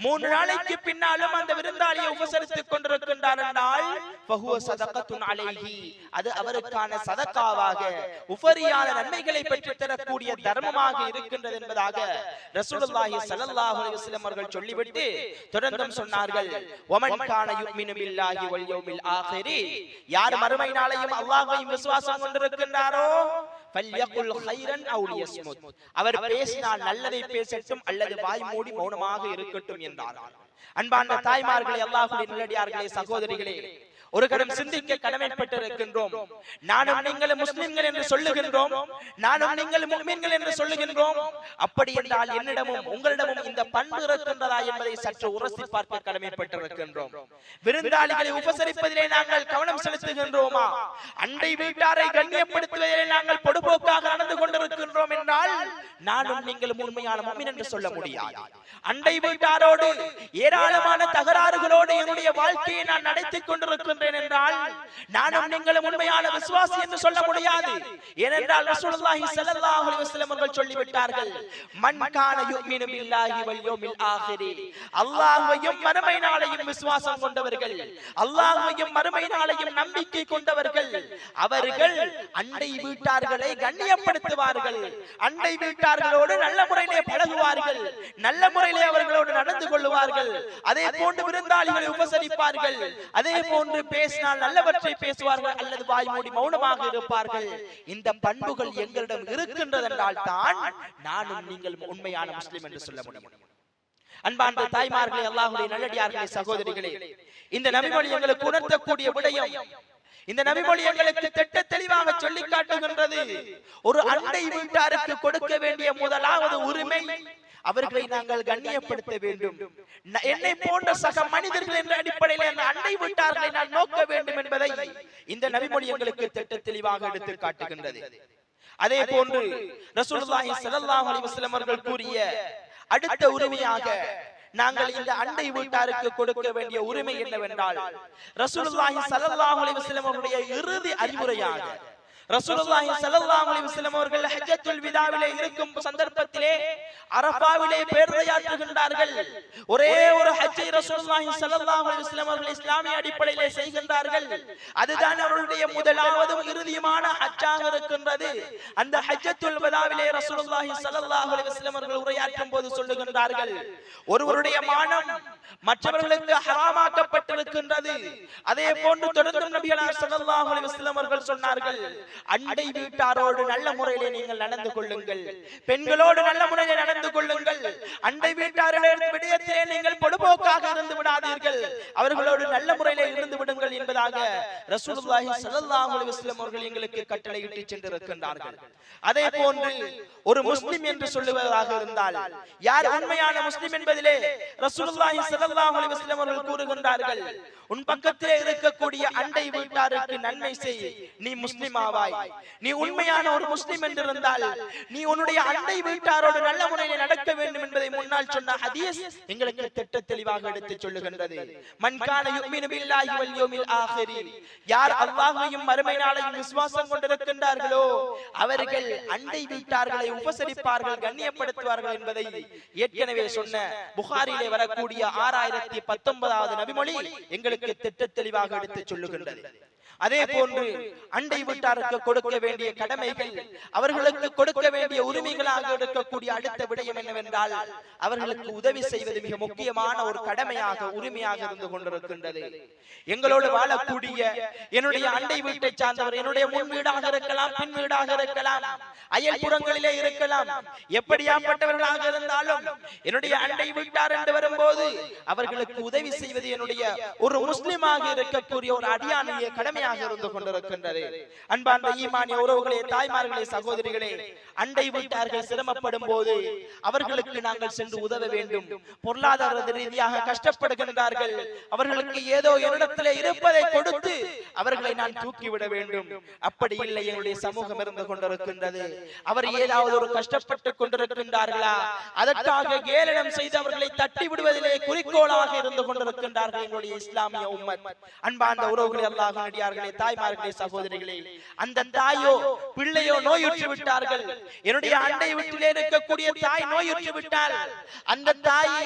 Speaker 1: 3 நாளைக்கு பின்னாலும் அந்த விருந்தாளியை உபசரித்துக் கொண்டிருக்கின்றார் என்றால் ஃபஹுவ ஸதகத்துன் அலைஹி, அது அவருக்கான சதகாவாக, உஃபரியான நன்மைகளை பெற்று தரக்கூடிய தர்மமாக இருக்கின்றது என்பதாக ரசூலுல்லாஹி ஸல்லல்லாஹு அலைஹி வஸல்லம் அவர்கள் சொல்லிவிட்டு தொடர்ந்து சொன்னார்கள், வமன் கான யுமினு பில்லாஹி வல் யௌமில் ஆகிர், யார் மறுமை நாளையும் அல்லாஹ்வையும் விசுவாசம் கொண்டிருக்கின்றாரோ ஃபல்யகுல் கைரன் அவ் லியஸ்முத், அவர் பேசினால் நல்லதை பேசட்டும் அல்லது வாய் மூடி மௌனமாக இருக்கட்டும் என்றார்கள். அன்பார்ந்த தாய்மார்களே, அல்லாஹ்வுடைய நல்லடியார்களே, சகோதரிகளே, ஒரு கணம் சிந்திக்க கடமைப்பட்டிருக்கின்றோம். நானும் நீங்களும் முஸ்லிம்கள் என்று சொல்லுகின்றோம், நானும் நீங்கள் முஃமின்கள் என்று சொல்லுகின்றோம். அப்படி என்றால் என்னிடமும் உங்களிடமும் இந்த பண்பு இருக்கின்றதா என்பதை சற்று உரசி பார்க்க கடமைப்பட்டிருக்கின்றோம். விருந்தாளிகளை உபசரிப்பதிலே நாங்கள் கவனம் செலுத்துகின்றோமா? அண்டை வீட்டாரை கண்ணியப்படுத்துவதிலே நாங்கள் பொடுபோக்காக நடந்து கொண்டிருக்கின்றோம் என்றால் நானும் நீங்கள் உண்மையான முஃமின் என்று சொல்ல முடியாது. அண்டை வீட்டாரோடு ஏராளமான தகராறுகளோடு என்னுடைய வாழ்க்கையை நான் நடத்திக் கொண்டிருக்கின்றேன் என்றால் நானும் நீங்களும் உண்மையான விசுவாசி என்று சொல்ல முடியாது. ஏனென்றால் ரசூலுல்லாஹி ஸல்லல்லாஹு அலைஹி வஸல்லம் அவர்கள் சொல்லிவிட்டார்கள், மன் கான யுமினு பில்லாஹி வல் யௌமில் ஆகிர், அல்லாஹ்வையும் மறுமை நாளையும் விசுவாசம் கொண்டவர்கள், அல்லாஹ்வையும் மறுமை நாளையும் நம்பிக்கை கொண்டவர்கள், அவர்கள் அண்டை வீட்டார்களை கண்ணியப்படுத்துவார்கள், அண்டை வீட்டார்களோடு நல்ல முறையிலே பழகுவார்கள், நல்ல முறையிலே அவர்களோடு நடந்து கொள்வார்கள், அதே போன்று விருந்தாளிகளை உபசரிப்பார்கள், அதே போன்று பேசினால் நல்லவற்றை பேசுவார்கள் அல்லது வாய் மூடி மௌனமாக இருப்பார்கள். இந்த பண்புகள் எங்களிடம் இருக்கின்றது என்றால் தான் நானும் நீங்கள் உண்மையான முஸ்லிம் என்று சொல்ல முடியும். அன்பார்ந்த தாய்மார்களே, அல்லாஹ்வுடைய நல்லடியார்களே, சகோதரிகளே, இந்த நபிமொழி எங்களுக்கு உணர்த்தக்கூடிய விடயம், இந்த நபிமொழி எங்களுக்கு திட்ட தெளிவாக சொல்லி காட்டுகின்றது. ஒரு அண்டை வீட்டாருக்கு கொடுக்க வேண்டிய முதலாவது உரிமை, அவர்களை நாங்கள் கண்ணியப்படுத்த வேண்டும். என்னை போன்ற சக மனிதர்கள் என்ற அடிப்படையில் அந்த அண்டை வீட்டார்களை நான் நோக்க வேண்டும் என்பதை இந்த நபிமொழி எங்களுக்கு திட்ட தெளிவாக எடுத்து காட்டுகின்றது. அதே போன்று ரசூலுல்லாஹி ஸல்லல்லாஹு அலைஹி வஸல்லம் அவர்கள் கூறிய அடுத்த உரிமையாக நாங்கள் இந்த அண்டை வீட்டாருக்கு கொடுக்க வேண்டிய உரிமை என்னவென்றால், ரசூலுல்லாஹி ஸல்லல்லாஹு அலைஹி வஸல்லம் அவருடைய இறுதி அறிவுரையாக ரசூலுல்லாஹி ஸல்லல்லாஹு அலைஹி வஸல்லம் அவர்கள் ஹஜ்ஜத்துல் விதாவிலே இருக்கும் சந்தர்ப்பத்திலே அரஃபாவிலே பேருரையாற்றுகின்றார்கள். ஒரே ஒரு ஹஜ்ஜை ரசூலுல்லாஹி ஸல்லல்லாஹு அலைஹி வஸல்லம் அவர்கள் இஸ்லாமிய அடிப்படையிலே செய்கின்றார்கள். அதுதான் அவருடைய முதலாவது இறுதியான ஹஜ்ஜாக இருக்கின்றது. அந்த ஹஜ்ஜத்துல் விதாவிலே ரசூலுல்லாஹி ஸல்லல்லாஹு அலைஹி வஸல்லம் அவர்கள் உரையாற்றும் போது சொல்லுகின்றார்கள், ஒருவருடைய மானம் மற்றவர்களுக்கு ஹராமாக்கப்பட்டிருக்கின்றது. அதே போன்று தொடர்ந்து நபிகளார் ஸல்லல்லாஹு அலைஹி வஸல்லம் அவர்கள் சொன்னார்கள், அண்டை வீட்டாரோடு நல்ல முறையிலே நீங்கள் நடந்து கொள்ளுங்கள், பெண்களோடு நல்ல முறையிலே நடந்து கொள்ளுங்கள், அண்டை வீட்டாரோடு விடயத்திலே நீங்கள் பொடுபோக்காக இருந்து விடாதீர்கள், அவர்களோடு நல்ல முறையிலே இருந்து விடுங்கள் என்பதாக ரசூலுல்லாஹி ஸல்லல்லாஹு அலைஹி வஸல்லம் அவர்கள் எங்களுக்கு கட்டளையிட்டு சென்றிருக்கின்றார்கள். அதே போன்று ஒரு முஸ்லிம் என்று சொல்லுவதாக இருந்தால் யார் உண்மையான முஸ்லிம் என்பதிலே ரசூலுல்லாஹி ஸல்லல்லாஹு அலைஹி வஸல்லம் அவர்கள் கூறுகின்றார்கள், உன் பக்கத்திலே இருக்கக்கூடிய அண்டை வீட்டாருக்கு நன்மை செய், நீ முஸ்லிம் ஆவாய். நீ உண்மையான ஒரு முஸ்லிம் என்றிருந்தால் நீ உன்னுடைய அண்டை வீட்டாரோடு நல்ல முறையில் நடக்க வேண்டும் என்பதை முன்னால் சொன்ன ஹதீஸ் எங்களுக்கு திட்ட தெளிவாக எடுத்து சொல்லுகின்றது. மன் கான யுமினு பில்லாஹி வல் யௌமில் ஆகிர், யார் அல்லாஹ்வையும் மறுமை நாளையும் விசுவாசம் கொண்டிருக்கின்றார்களோ அவர்கள் அண்டை வீட்டார்களை உபசரிப்பார்கள், கண்ணியப்படுத்துவார்கள் என்பதை ஏற்கனவே சொன்ன புகாரிலே வரக்கூடிய 6019வது நபிமொழி எங்களுக்கு திட்ட தெளிவாக எடுத்து சொல்லுகின்றது. அதே போன்று அண்டை வீட்டாருக்கு கொடுக்க வேண்டிய கடமைகள், அவர்களுக்கு கொடுக்க வேண்டிய உரிமைகளாக இருக்கக்கூடிய அடுத்த விடயம் என்னவென்றால் அவர்களுக்கு உதவி செய்வது மிக முக்கியமான ஒரு கடமையாக உரிமையாக இருந்து கொண்டிருக்கின்றது. எங்களோடு வாழக்கூடிய என்னுடைய அண்டை வீட்டை சார்ந்தவர், என்னுடைய முன் வீடாக இருக்கலாம், பின் வீடாக இருக்கலாம், அயல் புறங்களிலே இருக்கலாம், எப்படியாப்பட்டவர்களாக இருந்தாலும் என்னுடைய அண்டை வீட்டார் என்று வரும்போது அவர்களுக்கு உதவி செய்வது என்னுடைய ஒரு முஸ்லிமாக இருக்கக்கூடிய ஒரு அடியானுடைய கடமையாக இருந்து கொண்டிருக்கின்றது. அன்பார்ந்த ஈமானிய உறவுகளே, தாய்மார்களே, சகோதரிகளே, அண்டை வீட்டார்கள் சிரமப்படும் போது அவர்களுக்கு நாங்கள் சென்று உதவ வேண்டும். பொருளாதார ரீதியாக கஷ்டப்படுகின்றார்கள், அவர்களுக்கு ஏதோ என்னிடத்திலே இருப்பதை கொடுத்து அவர்களை நான் தூக்கிவிட வேண்டும். அப்படி இல்லை, என்னுடைய சமூகம் இருந்து கொண்டிருக்கின்றது. அவர் ஏதாவது ஒரு கஷ்டப்பட்டுக் கொண்டிருக்கின்றார்களா, அதற்காக கேலிடம் செய்து அவர்களை தட்டி விடுவதிலே குறிக்கோளாக இருந்து கொண்டிருக்கின்றார்கள் எங்களுடைய இஸ்லாமிய உம்மத். அன்பார்ந்த உறவுகளே, அல்லாஹ்வின் அடியார்களே, தாய்மார்களே, சகோதரிகளே, அந்த தாயோ பிள்ளையோ நோயுற்று விட்டார்கள். என்னுடைய அண்டை வீட்டிலே இருக்கக்கூடிய தாய் நோயுற்று விட்டால் அந்த தாயை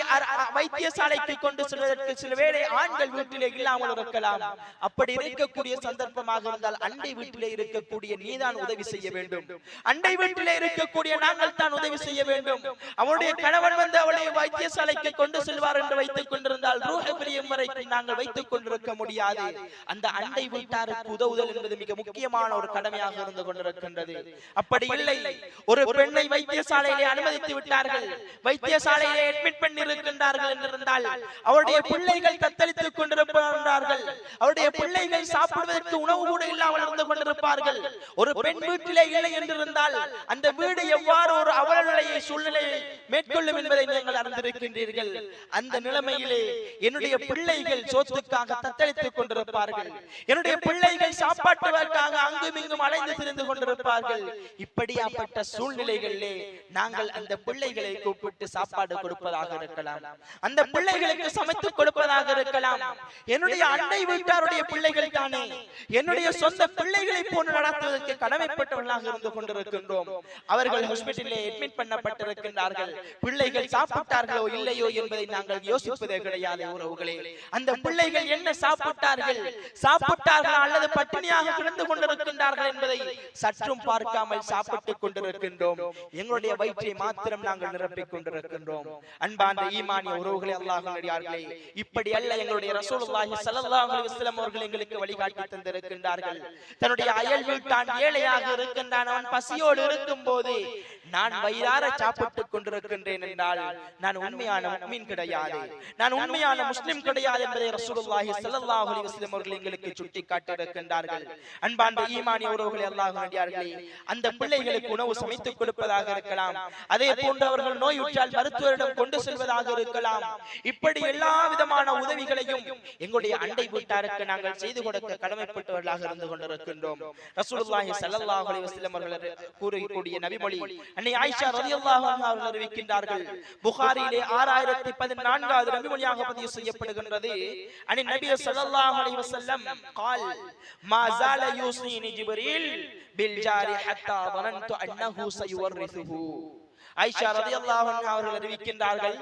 Speaker 1: வைத்தியசாலைக்கு கொண்டு செல்வதற்கு சில வேளை ஆண்கள் வீட்டிலே இல்லாமல் இருக்கலாம். அப்படி இருக்கக்கூடிய சந்தர்ப்பமாக இருந்தால் அண்டை வீட்டிலே இருக்கக்கூடிய நீதான் உதவி செய்ய வேண்டும். அண்டை வீட்டிலே இருக்கக்கூடிய நாங்கள் தான் உதவி செய்ய வேண்டும். அவனுடைய கணவன் வந்து அவளை வைத்தியசாலைக்கு கொண்டு செல்வார் என்று வைத்துக் கொண்டிருந்தால் ரூஹ் பிரியும் வரைக்கும் நாங்கள் வைத்துக் கொண்டிருக்க முடியாது. அந்த அண்டை வீட்டாருக்கு உதவுதல் என்பது மிக முக்கியமான ஒரு கடமையாக இருந்து கொண்டிருக்கின்றது. அப்படி இல்லை, ஒரு பெண்ணை வைத்தியசாலையிலே அனுமதித்து விட்டார்கள், வைத்தியசாலையிலே அட்மிட் பண்ணி இருக்கின்றார்கள் என்றிருந்தால் அவருடைய பிள்ளைகள் தத்தளித்துக் கொண்டிருப்பார்கள், அவருடைய பிள்ளைகள் சாப்பிடுவதற்கு உணவு கூட இல்லாமல் இருந்து கொண்டிருப்பார்கள். ஒரு பெண் வீட்டிலே இல்லை என்றிருந்தால் அந்த வீடு எவ்வாறு ஒரு அவலநிலையை சூழ்நிலையை மேற்கொள்ளும் என்பதை நீங்கள் அறிந்திருக்கின்றீர்கள். அந்த நிலைமையிலே என்னுடைய பிள்ளைகள் சோத்துக்காக தத்தளித்துக் கொண்டிருப்பார்கள், என்னுடைய பிள்ளைகள் சாப்பாட்டுவதற்காக அங்கும் இங்கும் அலைந்து திரிந்து கொண்டிருப்பார்கள். இப்படியாப்பட்ட சூழ்நிலைகளிலே நாங்கள் அந்த பிள்ளைகளை கூப்பிட்டு சாப்பாடு கொடுப்பதாக இருக்கலாம், அந்த பிள்ளைகளுக்கு சமைத்து கொடுப்பதாக இருக்கலாம். என்னுடைய அண்டை வீட்டாருடைய பிள்ளைகள் தானே, என்னுடைய சொந்த பிள்ளைகளை போன்று நடத்துவதற்கு கடமைப்பட்டவர்களாக இருந்து கொண்டிருக்கின்றோம். அவர்கள் ஹாஸ்பிட்டலிலே அட்மிட் பண்ணப்பட்டிருக்கின்றார்கள், பிள்ளைகள் சாப்பிட்டார்களோ இல்லையோ என்பதை நாங்கள் யோசிப்பதே கிடையாது. உறவுகளே, அந்த பிள்ளைகள் என்ன சாப்பிட்டார்கள், சாப்பிட்டார்களா அல்லது பட்டினியாக கிடந்து கொண்டிருக்கின்றார்கள் என்பதை சற்றும் பார்க்காமல் சாப்பிட்டுக் கொண்டிருக்கின்றோம். எங்களுடைய வயிற்றை மாத்திரம் நாங்கள் நிரப்பிக் கொண்டிருக்கின்றோம். அன்பான ஈமானிய உறவுகளே, அல்லாஹ்வின் அடியார்களே, இப்படி அல்ல எங்களுடைய ரசூலுல்லாஹி ஸல்லல்லாஹு அலைஹி வஸல்லம் அவர்கள் எங்களுக்கு வழிகாட்டி தந்திருக்கின்றார்கள். தன்னுடைய அயல் வீட்டான் ஏழையாக இருக்கின்றான், அவன் பசியோடு இருக்கும் போது நான் வயிறார சாப்பிட்டுக் கொண்டிருக்கின்றேன் என்றால் நான் உண்மையான முஃமின் கிடையாது, நான் உண்மையான முஸ்லிம் கிடையாது என்பதை ரசூலுல்லாஹி ஸல்லல்லாஹு அலைஹி வஸல்லம் அவர்கள் எங்களுக்கு சுட்டிக்காட்டி இருக்கின்றார்கள். அன்பான ஈமானிய உறவுகளே, அல்லாஹ்வின் அடியார்களே, அந்த பிள்ளைகளுக்கு உணவு சமைத்துக் கொடுப்பதாக இருக்கலாம், அதே போன்று அவர்கள் நோயுற்றால் மருத்துவரிடம் கொண்டு செல்வதாக இருக்கலாம். இப்படி எல்லா விதமான உதவிகளையும் எங்களுடைய அண்டை வீட்டாருக்கு நாங்கள் செய்து கொடுக்க கடமைப்பட்டவர்களாக இருந்து கொண்டிருக்கின்றோம். ரசூலுல்லாஹி ஸல்லல்லாஹு அலைஹி வஸல்லம் அவர்கள் கூறக்கூடிய நபிமொழி அன்னை ஆயிஷா ரலியல்லாஹு அன்ஹா அவர்கள் அறிவிக்கின்றார்கள். புகாரியிலே 6014வது நபிமொழியாக பதிவு செய்யப்படுகின்றது. அன்னை நபி ஸல்லல்லாஹு அலைஹி வஸல்லம் قال ما زال يوصيني جبريل بالجار حتى ظننت انه سيورثه. ஆயிஷா ரலியல்லாஹு அன்ஹா அவர்கள் அறிவிக்கின்றார்கள்,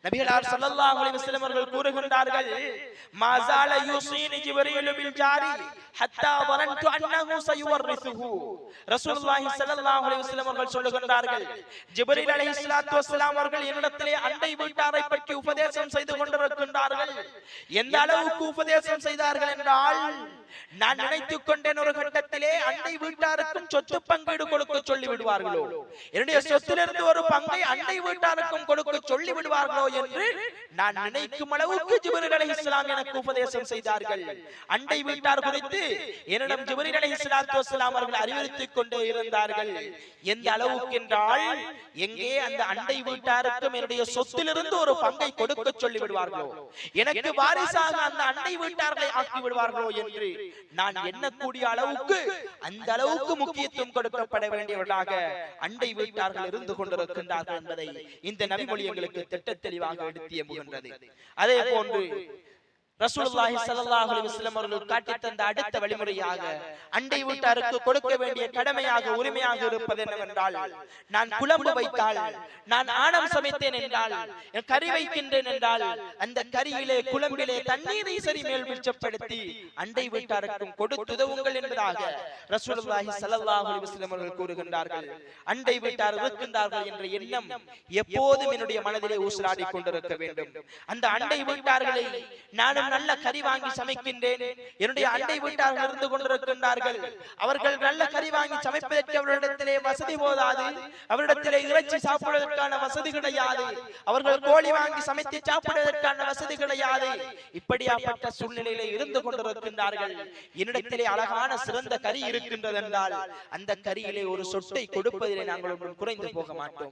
Speaker 1: நபிகளார் ஸல்லல்லாஹு அலைஹி வஸல்லம் அவர்கள் கூறுகின்றார்கள், மா ஸால யூஸீனி ஜிப்ரீல் பில் ஜாரி ஹத்தா வரன்து அன்னஹு சயுவர்ரிசுஹு. ரசூலுல்லாஹி ஸல்லல்லாஹு அலைஹி வஸல்லம் அவர்கள் சொல்லுகின்றார்கள், ஜிப்ரீல் அலைஹிஸ்ஸலாத்து வஸ்ஸலாம் அவர்கள் என்னிடத்திலே அண்டை வீட்டாரை பற்றி உபதேசம் செய்து கொண்டிருக்கின்றார்கள். எந்த அளவுக்கு உபதேசம் செய்தார்கள் என்றால், நான் நினைத்துக் கொண்டேன் ஒரு கட்டத்திலே அண்டை வீட்டாருக்கும் சொத்து பங்கீடு கொடுக்க சொல்லி விடுவார்களோ, என்னுடைய சொத்திலிருந்து ஒரு பங்கை அண்டை வீட்டாருக்கும் கொடுக்க சொல்லி விடுவார்களோ என்று நான் நினைக்கும் அளவுக்கு ஜிப்ரீல் அலைஹிஸ்ஸலாம் எனக்கு உபதேசம் செய்தார்கள். அண்டை வீட்டார் குறித்து என்னிடம் ஜிப்ரீல் அலைஹிஸ்ஸலாத்து வஸ்ஸலாம் அவர்கள் அறிவுறுத்திக் கொண்டே இருந்தார்கள். எந்த அளவுக்கு என்றால், எங்கே அந்த அண்டை வீட்டாருக்கும் என்னுடைய சொத்திலிருந்து ஒரு பங்கை கொடுக்க சொல்லி விடுவார்களோ, எனக்கு வாரிசாக அந்த அண்டை வீட்டார்களை ஆக்கி விடுவார்களோ என்று நான் எண்ணக்கூடிய அளவுக்கு அந்த அளவுக்கு முக்கியத்துவம் கொடுக்கப்பட வேண்டியவர்களாக அண்டை வீட்டார்கள் இருந்து கொண்டிருக்கின்றார்கள் என்பதை இந்த நபிமொழி எங்களுக்கு திட்ட தெளிவாக எடுத்து எம்புகின்றது. அதே போன்று ரசூலுல்லாஹி ஸல்லல்லாஹு அலைஹி வஸல்லம் அவர்கள் காட்டி தந்த அடுத்த வழிமுறையாக அண்டை வீட்டாருக்கு கொடுக்க வேண்டிய கடமையாக உரிமையாக இருப்பது என்னவென்றால், நான் குழம்பு வைத்தால், நான் ஆணம் சமைத்தேன் என்றால், கறி வைக்கின்றேன் என்றால், அந்த கறியிலே குழம்பிலே தண்ணீரை சரி மேல் மிச்சப்படுத்தி அண்டை வீட்டாருக்கும் கொடுத்துதவுங்கள் என்பதாக ரசூலுல்லாஹி ஸல்லல்லாஹு அலைஹி வஸல்லம் அவர்கள் கூறுகின்றார்கள். அண்டை வீட்டார் இருக்கின்றார்கள் என்ற எண்ணம் எப்போதும் என்னுடைய மனதிலே ஊசலாடி கொண்டிருக்க வேண்டும். அந்த அண்டை வீட்டார்களை நானும் நல்ல கறி வாங்கி சமைக்கின்றேன், என்னுடைய அண்டை வீட்டார்கள் இருந்து கொண்டிருக்கின்றார்கள், அவர்கள் நல்ல கறி வாங்கி சமைப்பதற்கு அவரிடத்திலே வசதி போதாது, அவரிடத்திலே இறைச்சி சாப்பிடுவதற்கான வசதி கிடையாது, அவர்கள் கோழி வாங்கி சமைத்து சாப்பிடுவதற்கான வசதி கிடையாது, இப்படியாப்பட்ட சூழ்நிலையிலே இருந்து கொண்டிருக்கின்றார்கள். என்னிடத்திலே அழகான சிறந்த கறி இருக்கின்றது என்றால் அந்த கறியிலே ஒரு சொட்டை கொடுப்பதிலே நாங்கள் ஒன்றும் குறைந்து போக மாட்டோம்.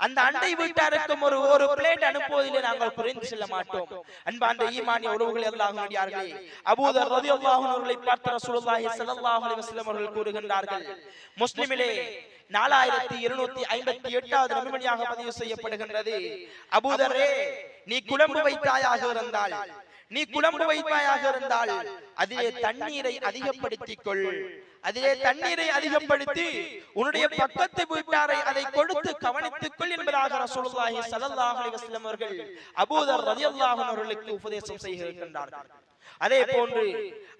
Speaker 1: அந்த அண்டை வீட்டாருக்கும் ஒரு பிளேட் அனுப்புவதிலே நாங்கள் குறைந்து செல்ல மாட்டோம். அன்பார்ந்த ஈமானிய உறவுகள் அல்லாஹ்வுடையார்களே, அபூ தர் ரலியல்லாஹு அன்ஹு அவர்களை பார்த்த ரசூலுல்லாஹி ஸல்லல்லாஹு அலைஹி வஸல்லம் அவர்கள் கூறுகின்றார்கள், முஸ்லிமிலே 4258வது நபிமொழியாக பதிவு செய்யப்படுகின்றது, அபூ தர்ரே, நீ குழம்பு வைத்தாயாக இருந்தால் அதிலே தண்ணீரை அதிகப்படுத்திக் கொள், அதிலே தண்ணீரை அதிகப்படுத்தி உன்னுடைய பக்கத்து வீட்டாரை அதை கொடுத்து கவனித்துக் கொள் என்பதாக ரசூலுல்லாஹி ஸல்லல்லாஹு அலைஹி வஸல்லம் அவர்கள் அபூ தர் ரலியல்லாஹு அன்ஹு அவர்களுக்கு உபதேசம் செய்கின்றார்கள். அதே போன்று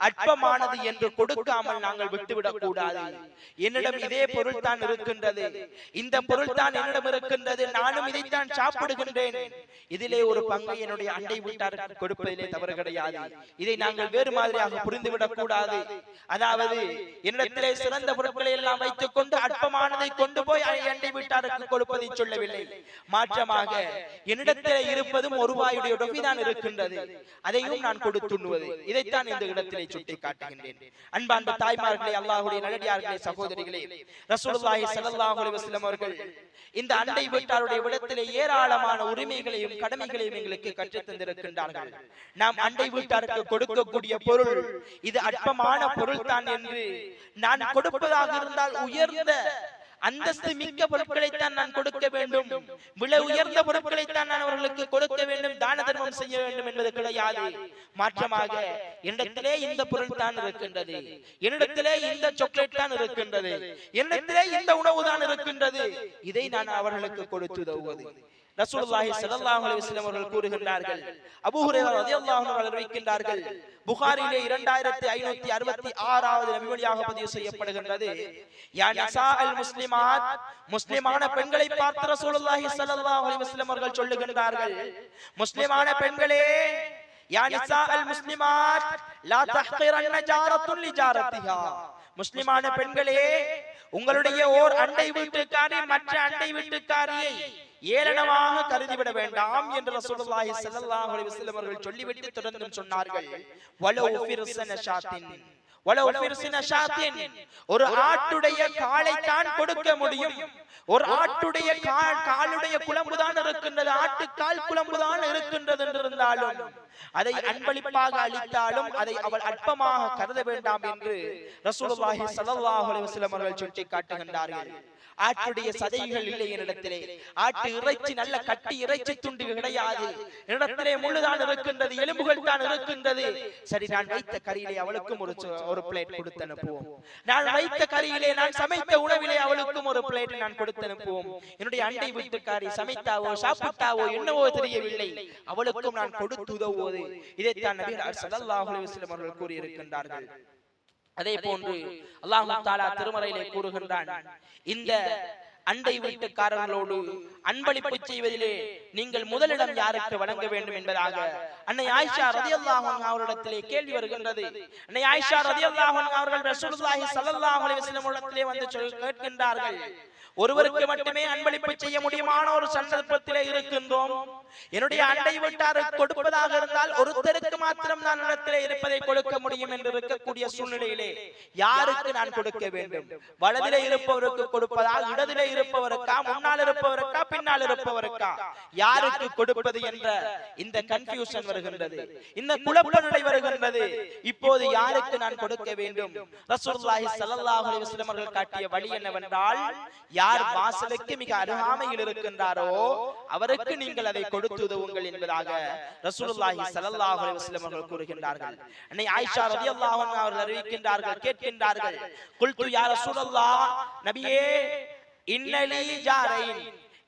Speaker 1: அற்பமானது என்று கொடுக்காமல் நாங்கள் விட்டுவிடக் கூடாது. என்னிடம் இதே பொருள் தான் இருக்கின்றது, இந்த பொருள் தான் என்னிடம் இருக்கின்றது, நானும் இதைத்தான் சாப்பிடுகின்றேன், இதிலே ஒரு பங்கை என்னுடைய அண்டை வீட்டாருக்கு கொடுப்பதிலே தவறு கிடையாது. இதை நாங்கள் வேறு மாதிரியாக புரிந்துவிடக் கூடாது. அதாவது என்னிடத்திலே சிறந்த பொருட்களை எல்லாம் வைத்துக் கொண்டு அற்பமானதை கொண்டு போய் அண்டை வீட்டாருக்கு கொடுப்பதை சொல்லவில்லை. மாற்றமாக என்னிடத்திலே இருப்பதும் ₹1 டொஃபிதான் இருக்கின்றது, அதையும் நான் கொடுத்துண்ணுவது, இதைத்தான் இந்த இடத்திலே சுட்டி காட்டுகின்றேன். அன்பார்ந்த தாய்மார்களே, அல்லாஹ்வுடைய நல்லடியார்களே, சகோதரிகளே, ரசூலுல்லாஹி ஸல்லல்லாஹு அலைஹி வஸல்லம் அவர்கள் இந்த அண்டை வீட்டாருடைய விடத்திலே ஏராளமான உரிமைகளையும் கடமைகளையும் எங்களுக்கு கற்றுத் தந்திருக்கின்றார்கள். நாம் அண்டை வீட்டாருக்கு கொடுக்கக்கூடிய பொருள் இது அற்பமான பொருள் தான் என்று நான் கொடுப்பதாக இருந்தால் உயர்ந்த அந்தஸ்து மிக்க பொருட்களைத்தான் நான் கொடுக்க வேண்டும், விலை உயர்ந்த பொருட்களைத்தான் நான் அவர்களுக்கு கொடுக்க வேண்டும், தான தர்மம் செய்ய வேண்டும் என்பது கிடையாது. மாற்றமாக என்னிடத்திலே இந்த பொருள் தான் இருக்கின்றது, என்னிடத்திலே இந்த சாக்லேட் தான் இருக்கின்றது, என்னிடத்திலே இந்த உணவு தான் இருக்கின்றது, இதை நான் அவர்களுக்கு கொடுத்து உதவுவது. ரசூலுல்லாஹி ஸல்லல்லாஹு அலைஹி வஸல்லம் அவர்கள் கூறுகின்றார்கள், அபூ ஹுரைரா রাদিয়াল্লাহு அன்ஹு அவர்கள் அறிவிக்கின்றார்கள், புகாரிலே 2566வது நபிமொழியாக பதிவு செய்யப்படுகின்றது, யா நிசாஅல் முஸ்லிமாத், முஸ்லிமான பெண்களை பார்த்து ரசூலுல்லாஹி ஸல்லல்லாஹு அலைஹி வஸல்லம் அவர்கள் சொல்லுகின்றார்கள், முஸ்லிமான பெண்களே, யா நிசாஅல் முஸ்லிமாத் லா தஹ்கிரன்ன ஜாரத்துன் லிஜாரத்திஹா, முஸ்லிமான பெண்களே, உங்களுடைய ஓர் அண்டை வீட்டுக்காரி மற்ற அண்டை வீட்டுக்காரியை ஏளனமாக கருதிவிட வேண்டாம் என்று ரசூலுல்லாஹி ஸல்லல்லாஹு அலைஹி வஸல்லம் அவர்கள் சொல்லிவிட்டு தொடர்ந்து சொன்னார்கள், வலவ் ஃபிர்ஸன ஷாத்தின், வலவ் ஃபிர்ஸன ஷாத்தின், ஒரு ஆட்டுடைய காலை தான் கொடுக்க முடியும், ஒரு ஆட்டுடைய காலுடைய குழம்புதான் இருக்கின்றது, ஆட்டுக்கால் குழம்புதான் இருக்கின்றது என்றிருந்தாலும் அதை அன்பளிப்பாக அளித்தாலும் அதை அவள் அற்பமாக கருத வேண்டாம் என்று ரசூலுல்லாஹி ஸல்லல்லாஹு அலைஹி வஸல்லம் அவர்கள் சுட்டி காட்டுகின்றார்கள். ஆட்டுடைய சதைகள் இல்லை என்னிடத்திலே, ஆட்டு இறைச்சி நல்ல கட்டி இறைச்சி துண்டு கிடையாது என்னிடத்திலே, முள்ளுதான் இருக்கின்றது, எலும்புகள் தான் இருக்கின்றது, சரி நான் வைத்த கறியிலே அவளுக்கும் ஒரு பிளேட் கொடுத்து அனுப்புவோம், நான் வைத்த கறியிலே நான் சமைத்த உணவிலே அவளுக்கும் ஒரு பிளேட் நான் கொடுத்து அனுப்புவோம், என்னுடைய அண்டை வீட்டுக்காரி சமைத்தாவோ சாப்பிட்டாவோ என்னவோ தெரியவில்லை, அவளுக்கும் நான் கொடுத்து உதவுவது, இதைத்தான் நபி ஸல்லல்லாஹு அலைஹி வஸல்லம் அவர்கள் கூறியிருக்கின்றார்கள். அதே போன்று அல்லாஹ் தஆலா திருமறையிலே கூறுகின்றான், இந்த அண்டை வீட்டுக்காரர்களோடு அன்பளிப்பு செய்வதிலே நீங்கள் முதலிடம் யாருக்கு வழங்க வேண்டும் என்பதாக அன்னை ஆயிஷா ரலியல்லாஹு அன்ஹா அவரிடத்திலே கேள்வி வருகின்றது. அன்னை ஆயிஷா ரலியல்லாஹு அன்ஹா அவர்கள் ரசூலுல்லாஹி ஸல்லல்லாஹு அலைஹி வஸல்லம் இடத்திலே வந்து கேட்கின்றார்கள், ஒருவருக்கு மட்டுமே அன்பளிப்பு செய்ய முடியுமான ஒரு சந்தர்ப்பத்திலே இடத்திலே இருக்கின்றோம். என்னுடைய அண்டை வீட்டாருக்கு கொடுப்பதாக இருந்தால் ஒருத்தருக்கு மாத்திரம் நான் இடத்திலே இருப்பதை கொடுக்க முடியும் என்று இருக்கக்கூடிய சூழ்நிலையிலே யாருக்கு நான் கொடுக்க வேண்டும்? வலதிலே இருப்பவருக்கு கொடுப்பதா, இடத்திலே இருப்பவருக்கா, முன்னால் இருப்பவருக்கா, பின்னால் இருப்பவருக்கா, யாருக்கு கொடுப்பது என்ற இந்த கன்ஃபியூஷன் வருகின்றது, இந்த குழப்ப நிலை வருகின்றது. இப்போது யாருக்கு நான் கொடுக்க வேண்டும்? ரசூலுல்லாஹி ஸல்லல்லாஹு அலைஹி வஸல்லம் அவர்கள் காட்டிய வழி என்னவென்றால், யார் வாசலுக்கு மிக அருகாமையில் இருக்கின்றாரோ அவருக்கு நீங்கள் அதை கொடுத்து உதவுங்கள் என்பதாக ரசூலுல்லாஹி ஸல்லல்லாஹு அலைஹி வஸல்லம் அவர்கள் கூறுகின்றார்கள். அன்னை ஆயிஷா রাদিয়াল্লাহு அன்ஹா அவர்கள் அறிவிக்கின்றார்கள், கேட்கின்றார்கள், குல்து யா ரசூலல்லாஹ், நபியே, இன்னலி ஜாரைன்,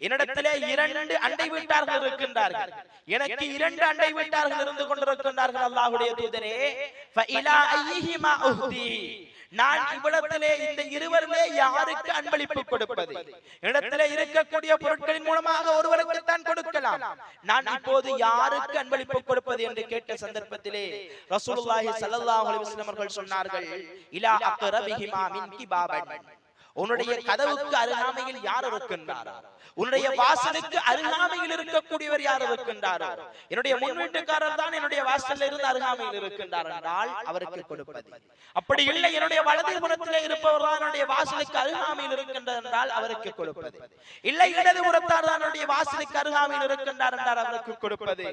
Speaker 1: என்னிடத்திலே 2 அண்டை வீட்டார்கள் இருக்கின்றார்கள், எனக்கு 2 அண்டை வீட்டார்கள் இருந்து கொண்டிருக்கின்றார்கள். அல்லாஹ்வுடைய தூதரே, ஃபஇலா ஐஹிமா உஹ்தி, நான் இவ்விடத்திலே இந்த இருவரிலே யாருக்கு அன்பளிப்பு கொடுப்பது? இடத்திலே இருக்கக்கூடிய பொருட்களின் மூலமாக ஒருவருக்கு தான் கொடுக்கலாம், நான் இப்போது யாருக்கு அன்பளிப்பு கொடுப்பது என்று கேட்ட சந்தர்ப்பத்திலே ரசூலுல்லாஹி ஸல்லல்லாஹு அலைஹி வஸல்லம் அவர்கள் சொன்னார்கள், இலா அக்ரபிஹிமா மின்கி பாபன், உன்னுடைய கதவுக்கு அருகாமையில் யார் இருக்கின்றாரோ, உன்னுடைய வாசலுக்கு அருகாமையில் இருக்கக்கூடியவர் யார் இருக்கின்றாரோ, என்னுடைய முன் வீட்டுக்காரர் தான் என்னுடைய வாசலில் இருந்து அருகாமையில் இருக்கின்றார் என்றால் அவருக்கு கொடுப்பது. அப்படி இல்லை, என்னுடைய வலது புறத்திலே இருப்பவர் தான் என்னுடைய வாசலுக்கு அருகாமையில் இருக்கின்றார் என்றால் அவருக்கு கொடுப்பது. இல்லை, இடது புறத்தார் தான் என்னுடைய வாசலுக்கு அருகாமையில் இருக்கின்றார் என்றால் அவருக்கு கொடுப்பது.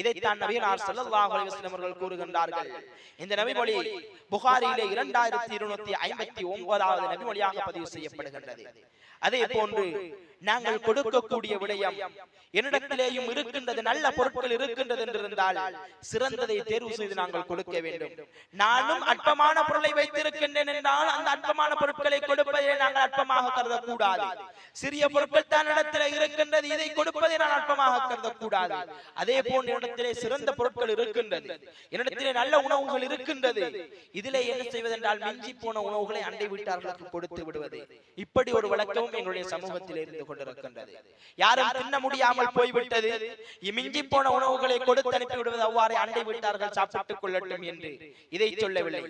Speaker 1: இதைத்தான் நபிகளார் ஸல்லல்லாஹு அலைஹி வஸல்லம் அவர்கள் கூறுகின்றார்கள். இந்த நபிமொழி புகாரியிலே 2259வது நபிமொழியாக பதிவு செய்யப்படுகின்றது. அதே போன்று நாங்கள் கொடுக்கக்கூடிய விடயம் என்னிடத்திலேயும் இருக்கின்றது, நல்ல பொருட்கள் இருக்கின்றது என்றிருந்தால் சிறந்ததை தேர்வு செய்து நாங்கள் கொடுக்க வேண்டும். நானும் அற்பமான பொருளை வைத்திருக்கின்றேன் என்றால் அந்த அற்பமான பொருட்களை கொடுப்பதை நாங்கள் அற்பமாக கருதக்கூடாது. சிறிய பொருட்கள் தான் இடத்திலே இருக்கின்றது, இதை கொடுப்பதை நான் அற்பமாக கருதக்கூடாது. அதே போன்ற இடத்திலே சிறந்த பொருட்கள் இருக்கின்றது, என்னிடத்திலே நல்ல உணவுகள் இருக்கின்றது, இதிலே என்ன செய்வதென்றால் மிஞ்சி போன உணவுகளை அண்டை வீட்டார்களுக்கு கொடுத்து விடுவது. இப்படி ஒரு வழக்கமும் எங்களுடைய சமூகத்தில் இருந்து கொண்டிருக்கின்றது. யாரும் தின்ன முடியாமல் போய்விட்டது, மிஞ்சி போன உணவுகளை கொடுத்து அனுப்பி விடுவது, அவ்வாறு அண்டை வீட்டார்கள் சாப்பிட்டுக் கொள்ளட்டும் என்று இதை சொல்லவில்லை.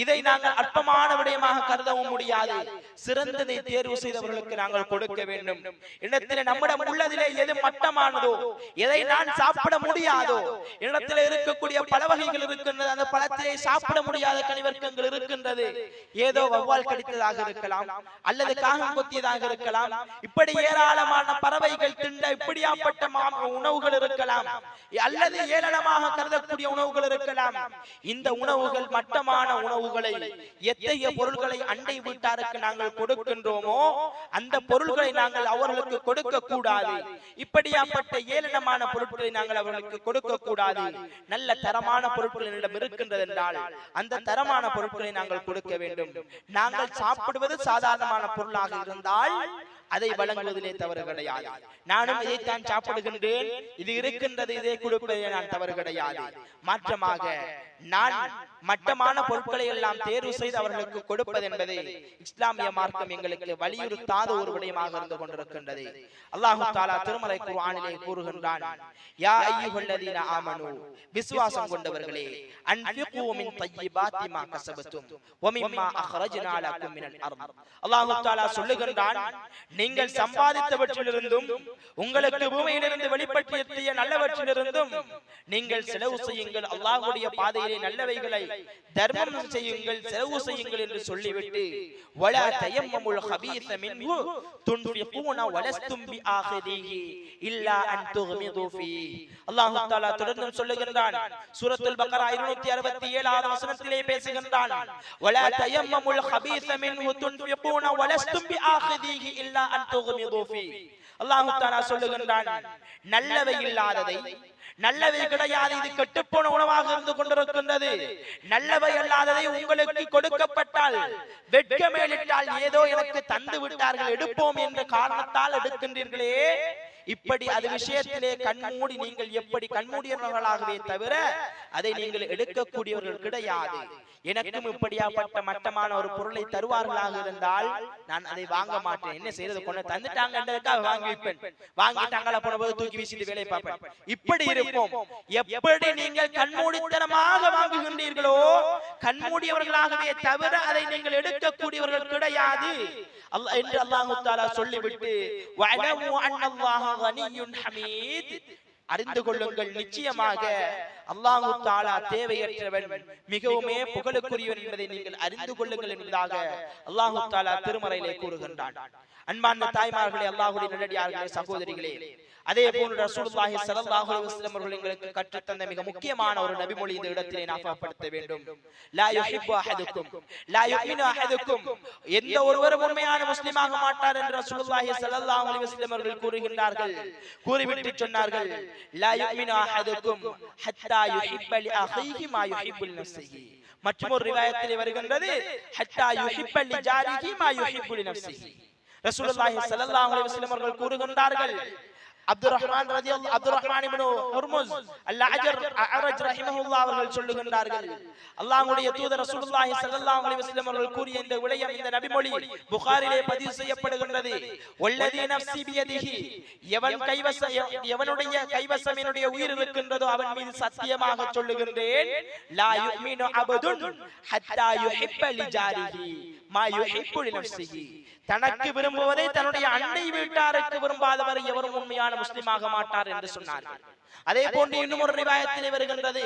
Speaker 1: இதை நாங்கள் அற்பமான விடயமாக கருதவும் முடியாது. சிறந்ததை தேர்வு செய்தவர்களுக்கு நாங்கள் கொடுக்க வேண்டும். இடத்திலே நம்மிடம் உள்ளதிலே எது மட்டமானதோ, எதை நான் சாப்பிட முடியாதோ, இடத்திலே இருக்கக்கூடிய பல வகைகள் இருக்கின்றது, அந்த பழத்திலே சாப்பிட முடியாத கனிவர்க்கங்கள் இருக்கின்றது, ஏதோ வௌவால் கடித்ததாக இருக்கலாம், அல்லது காகம் கொத்தியதாக இருக்கலாம், இப்படி ஏராளமான பறவைகள் திண்ட இப்படியாப்பட்ட உணவுகள் இருக்கலாம், அல்லது ஏளனமாக கருதக்கூடிய உணவுகள் இருக்கலாம். இந்த உணவுகள் மட்டமான உணவுகளை, எத்தகைய பொருட்களை அண்டை வீட்டாருக்கு நாங்கள் கொடுக்கின்றோமோ அந்த பொருட்களை நாங்கள் அவர்களுக்கு கொடுக்க கூடாது. இப்படியாப்பட்ட ஏளனமான பொருட்களை நாங்கள் அவர்களுக்கு கொடுக்க கூடாது. நல்ல தரமான பொருட்கள் என்னிடம் இருக்கின்றது என்றால் அந்த தரமான பொருட்களை நாங்கள் கொடுக்க வேண்டும். நாங்கள் சாப்பிடுவது சாதாரணமான பொருளாக இருந்தால் அதை வழங்குவதிலே தவறு கிடையாது. நானும் இதைத்தான் சாப்பிடுகின்றேன், இது இருக்கின்றது, இதை கொடுப்பதிலே நான் தவறு கிடையாது. மாற்றமாக நான் மட்டமான பொருட்களை எல்லாம் தேர்வு செய்து அவர்களுக்கு கொடுப்பது என்பது இஸ்லாமிய மார்க்கம் எங்களுக்கு வலியுறுத்தாத ஒரு விடயமாக இருந்து கொண்டிருக்கின்றது. அல்லாஹ் தஆலா திருமறை குர்ஆனிலே கூறுகின்றான், யா அய்யுஹல்லதீன ஆமனூ, விசுவாசம் கொண்டவர்களே, அன்ஃபிகு மின் தய்யிபாத்தி மா கஸபதும் வ மிம்மா அக்ரஜ்னா லக்கும் மினல் அர்த். அல்லாஹ் தஆலா சொல்லுகின்றான், நீங்கள் சம்பாதித்தவற்றிலிருந்தும் உங்களுக்கு பூமியிலிருந்து வெளிப்பட்டிய நல்லவற்றிலிருந்தும் நீங்கள் செலவு செய்யுங்கள், அல்லாஹ்வுடைய பாதையிலே நல்லவைகளை தர்மம் செய்யுங்கள், செலவு செய்யுங்கள் என்று சொல்லிவிட்டு வலா தயம்மமுல் ஹபீஸ மின்ஹு துன்ஃபிகூன வலஸ்தும் பிஆகிதிஹி இல்லா அன் துக்மிது ஃபீஹி. அல்லாஹ் தஆலா தொடர்ந்து சொல்லுகின்றான், சூரத்துல் பக்ரா 267வது வசனத்திலே பேசுகின்றான், வலா தயம்மமுல் ஹபீஸ மின்ஹு துன்ஃபிகூன வலஸ்தும் பிஆகிதிஹி இல்லா அன் துக்மிது ஃபீஹி. அல்லாஹ் தஆலா சொல்லுகின்றான், நல்லவை இல்லாததை, நல்லவை கிடையாது, இது கெட்டுப்போன உணவாக இருந்து கொண்டிருக்கின்றது, நல்லவை அல்லாததை உங்களுக்கு கொடுக்கப்பட்டால் வெட்கமேலிட்டால் ஏதோ எனக்கு தந்து விட்டார்கள் எடுப்போம் என்ற காரணத்தால் எடுக்கின்றீர்களே, இப்படி அது விஷயத்திலே கண்மூடி நீங்கள் எப்படி கண்மூடியவர்களாகவே தவிர அதை நீங்கள் எடுக்கக்கூடியவர்கள் கிடையாது. எனக்கும் இப்படியாப்பட்ட மட்டமான ஒரு பொருளை தருவார்களாக இருந்தால் நான் அதை வாங்க மாட்டேன். என்ன செய்யறது, கொண்டு தந்துட்டாங்கன்றதுக்காக வாங்கி வைப்பேன், வாங்கிட்டாங்களா போன போது தூக்கி வீசிட்டு வேலையை பார்ப்பேன். இப்படி இருப்போம். எப்படி நீங்கள் கண்மூடித்தனமாக வாங்குகின்றீர்களோ கண்மூடியவர்களாகவே தவிர அதை நீங்கள் எடுக்கக்கூடியவர்கள் கிடையாது என்று அல்லாஹ் தஆலா சொல்லிவிட்டு வஅலமு அன்னல்லாஹ கனிய்யுன் ஹமீத், அறிந்து கொள்ளுங்கள் நிச்சயமாக அல்லாஹ் தஆலா தேவையற்றவன், மிகவும் புகழுக்குரியவன் என்பதை நீங்கள் அறிந்து கொள்ளுங்கள் என்பதாக அல்லாஹ் தஆலா திருமறையிலே கூறுகின்றான். அன்பார்ந்த தாய்மார்களே, அல்லாஹ்வுடைய நல்லடியார்களே, சகோதரிகளே, அதே போன்று ரசூலுல்லாஹி ஸல்லல்லாஹு அலைஹி வஸல்லம் அவர்கள் எங்களுக்கு கற்றுத்தந்த மிக முக்கியமான ஒரு நபிமொழி இந்த இடத்திலே ஞாபகப்படுத்த வேண்டும். லா யுஹிப்பு அஹதுக்கும் லா யுமினு அஹதுக்கும், எந்த ஒருவரும் உண்மையான முஸ்லிமாக மாட்டார் என்று ரசூலுல்லாஹி ஸல்லல்லாஹு அலைஹி வஸல்லம் அவர்கள் கூறுகின்றார்கள். கூறிவிட்டு சொன்னார்கள், லா யுமினு அஹதுக்கும் ஹத்தா யுஹிப்ப லி அஹீஹி மா யுஹிப்பு லினஃப்ஸிஹி. மற்றொரு ரிவாயத்திலே வருகின்றது, ஹத்தா யுஹிப்ப லி ஜாரிஹி மா யுஹிப்பு லினஃப்ஸிஹி. ரசூலுல்லாஹி ஸல்லல்லாஹு அலைஹி வஸல்லம் அவர்கள் கூறுகின்றார்கள், அப்துர்ரஹ்மான் இப்னு ஹுர்முஸ் அல்-அஅரஜ் ரஹிமஹுல்லாஹ் அவர்கள் சொல்லுகின்றார்கள், அல்லாஹ்வுடைய தூதர் ரசூலுல்லாஹி ஸல்லல்லாஹு அலைஹி வஸல்லம் அவர்கள் கூறிய இந்த விடயம், இந்த நபிமொழி புகாரிலே பதிவு செய்யப்படுகின்றது. வல்லதி நஃப்ஸி பியதிஹி, எவனுடைய கைவசம் என்னுடைய உயிர் இருக்கின்றதோ அவன் மீது சத்தியமாக சொல்லுகின்றேன், லா யுமினு அபதுன் ஹத்தா யுஹிப்ப லிஜாரிஹி மா யுஹிப்பு லினஃப்ஸிஹி. தனக்கு விரும்புவதை தன்னுடைய அண்டை வீட்டாருக்கு விரும்பாதவர் எவரும் உண்மையான முஸ்லிமாக மாட்டார் என்று சொன்னார்கள். அதே போன்று இன்னும் ஒரு ரிவாயத்திலே வருகின்றது,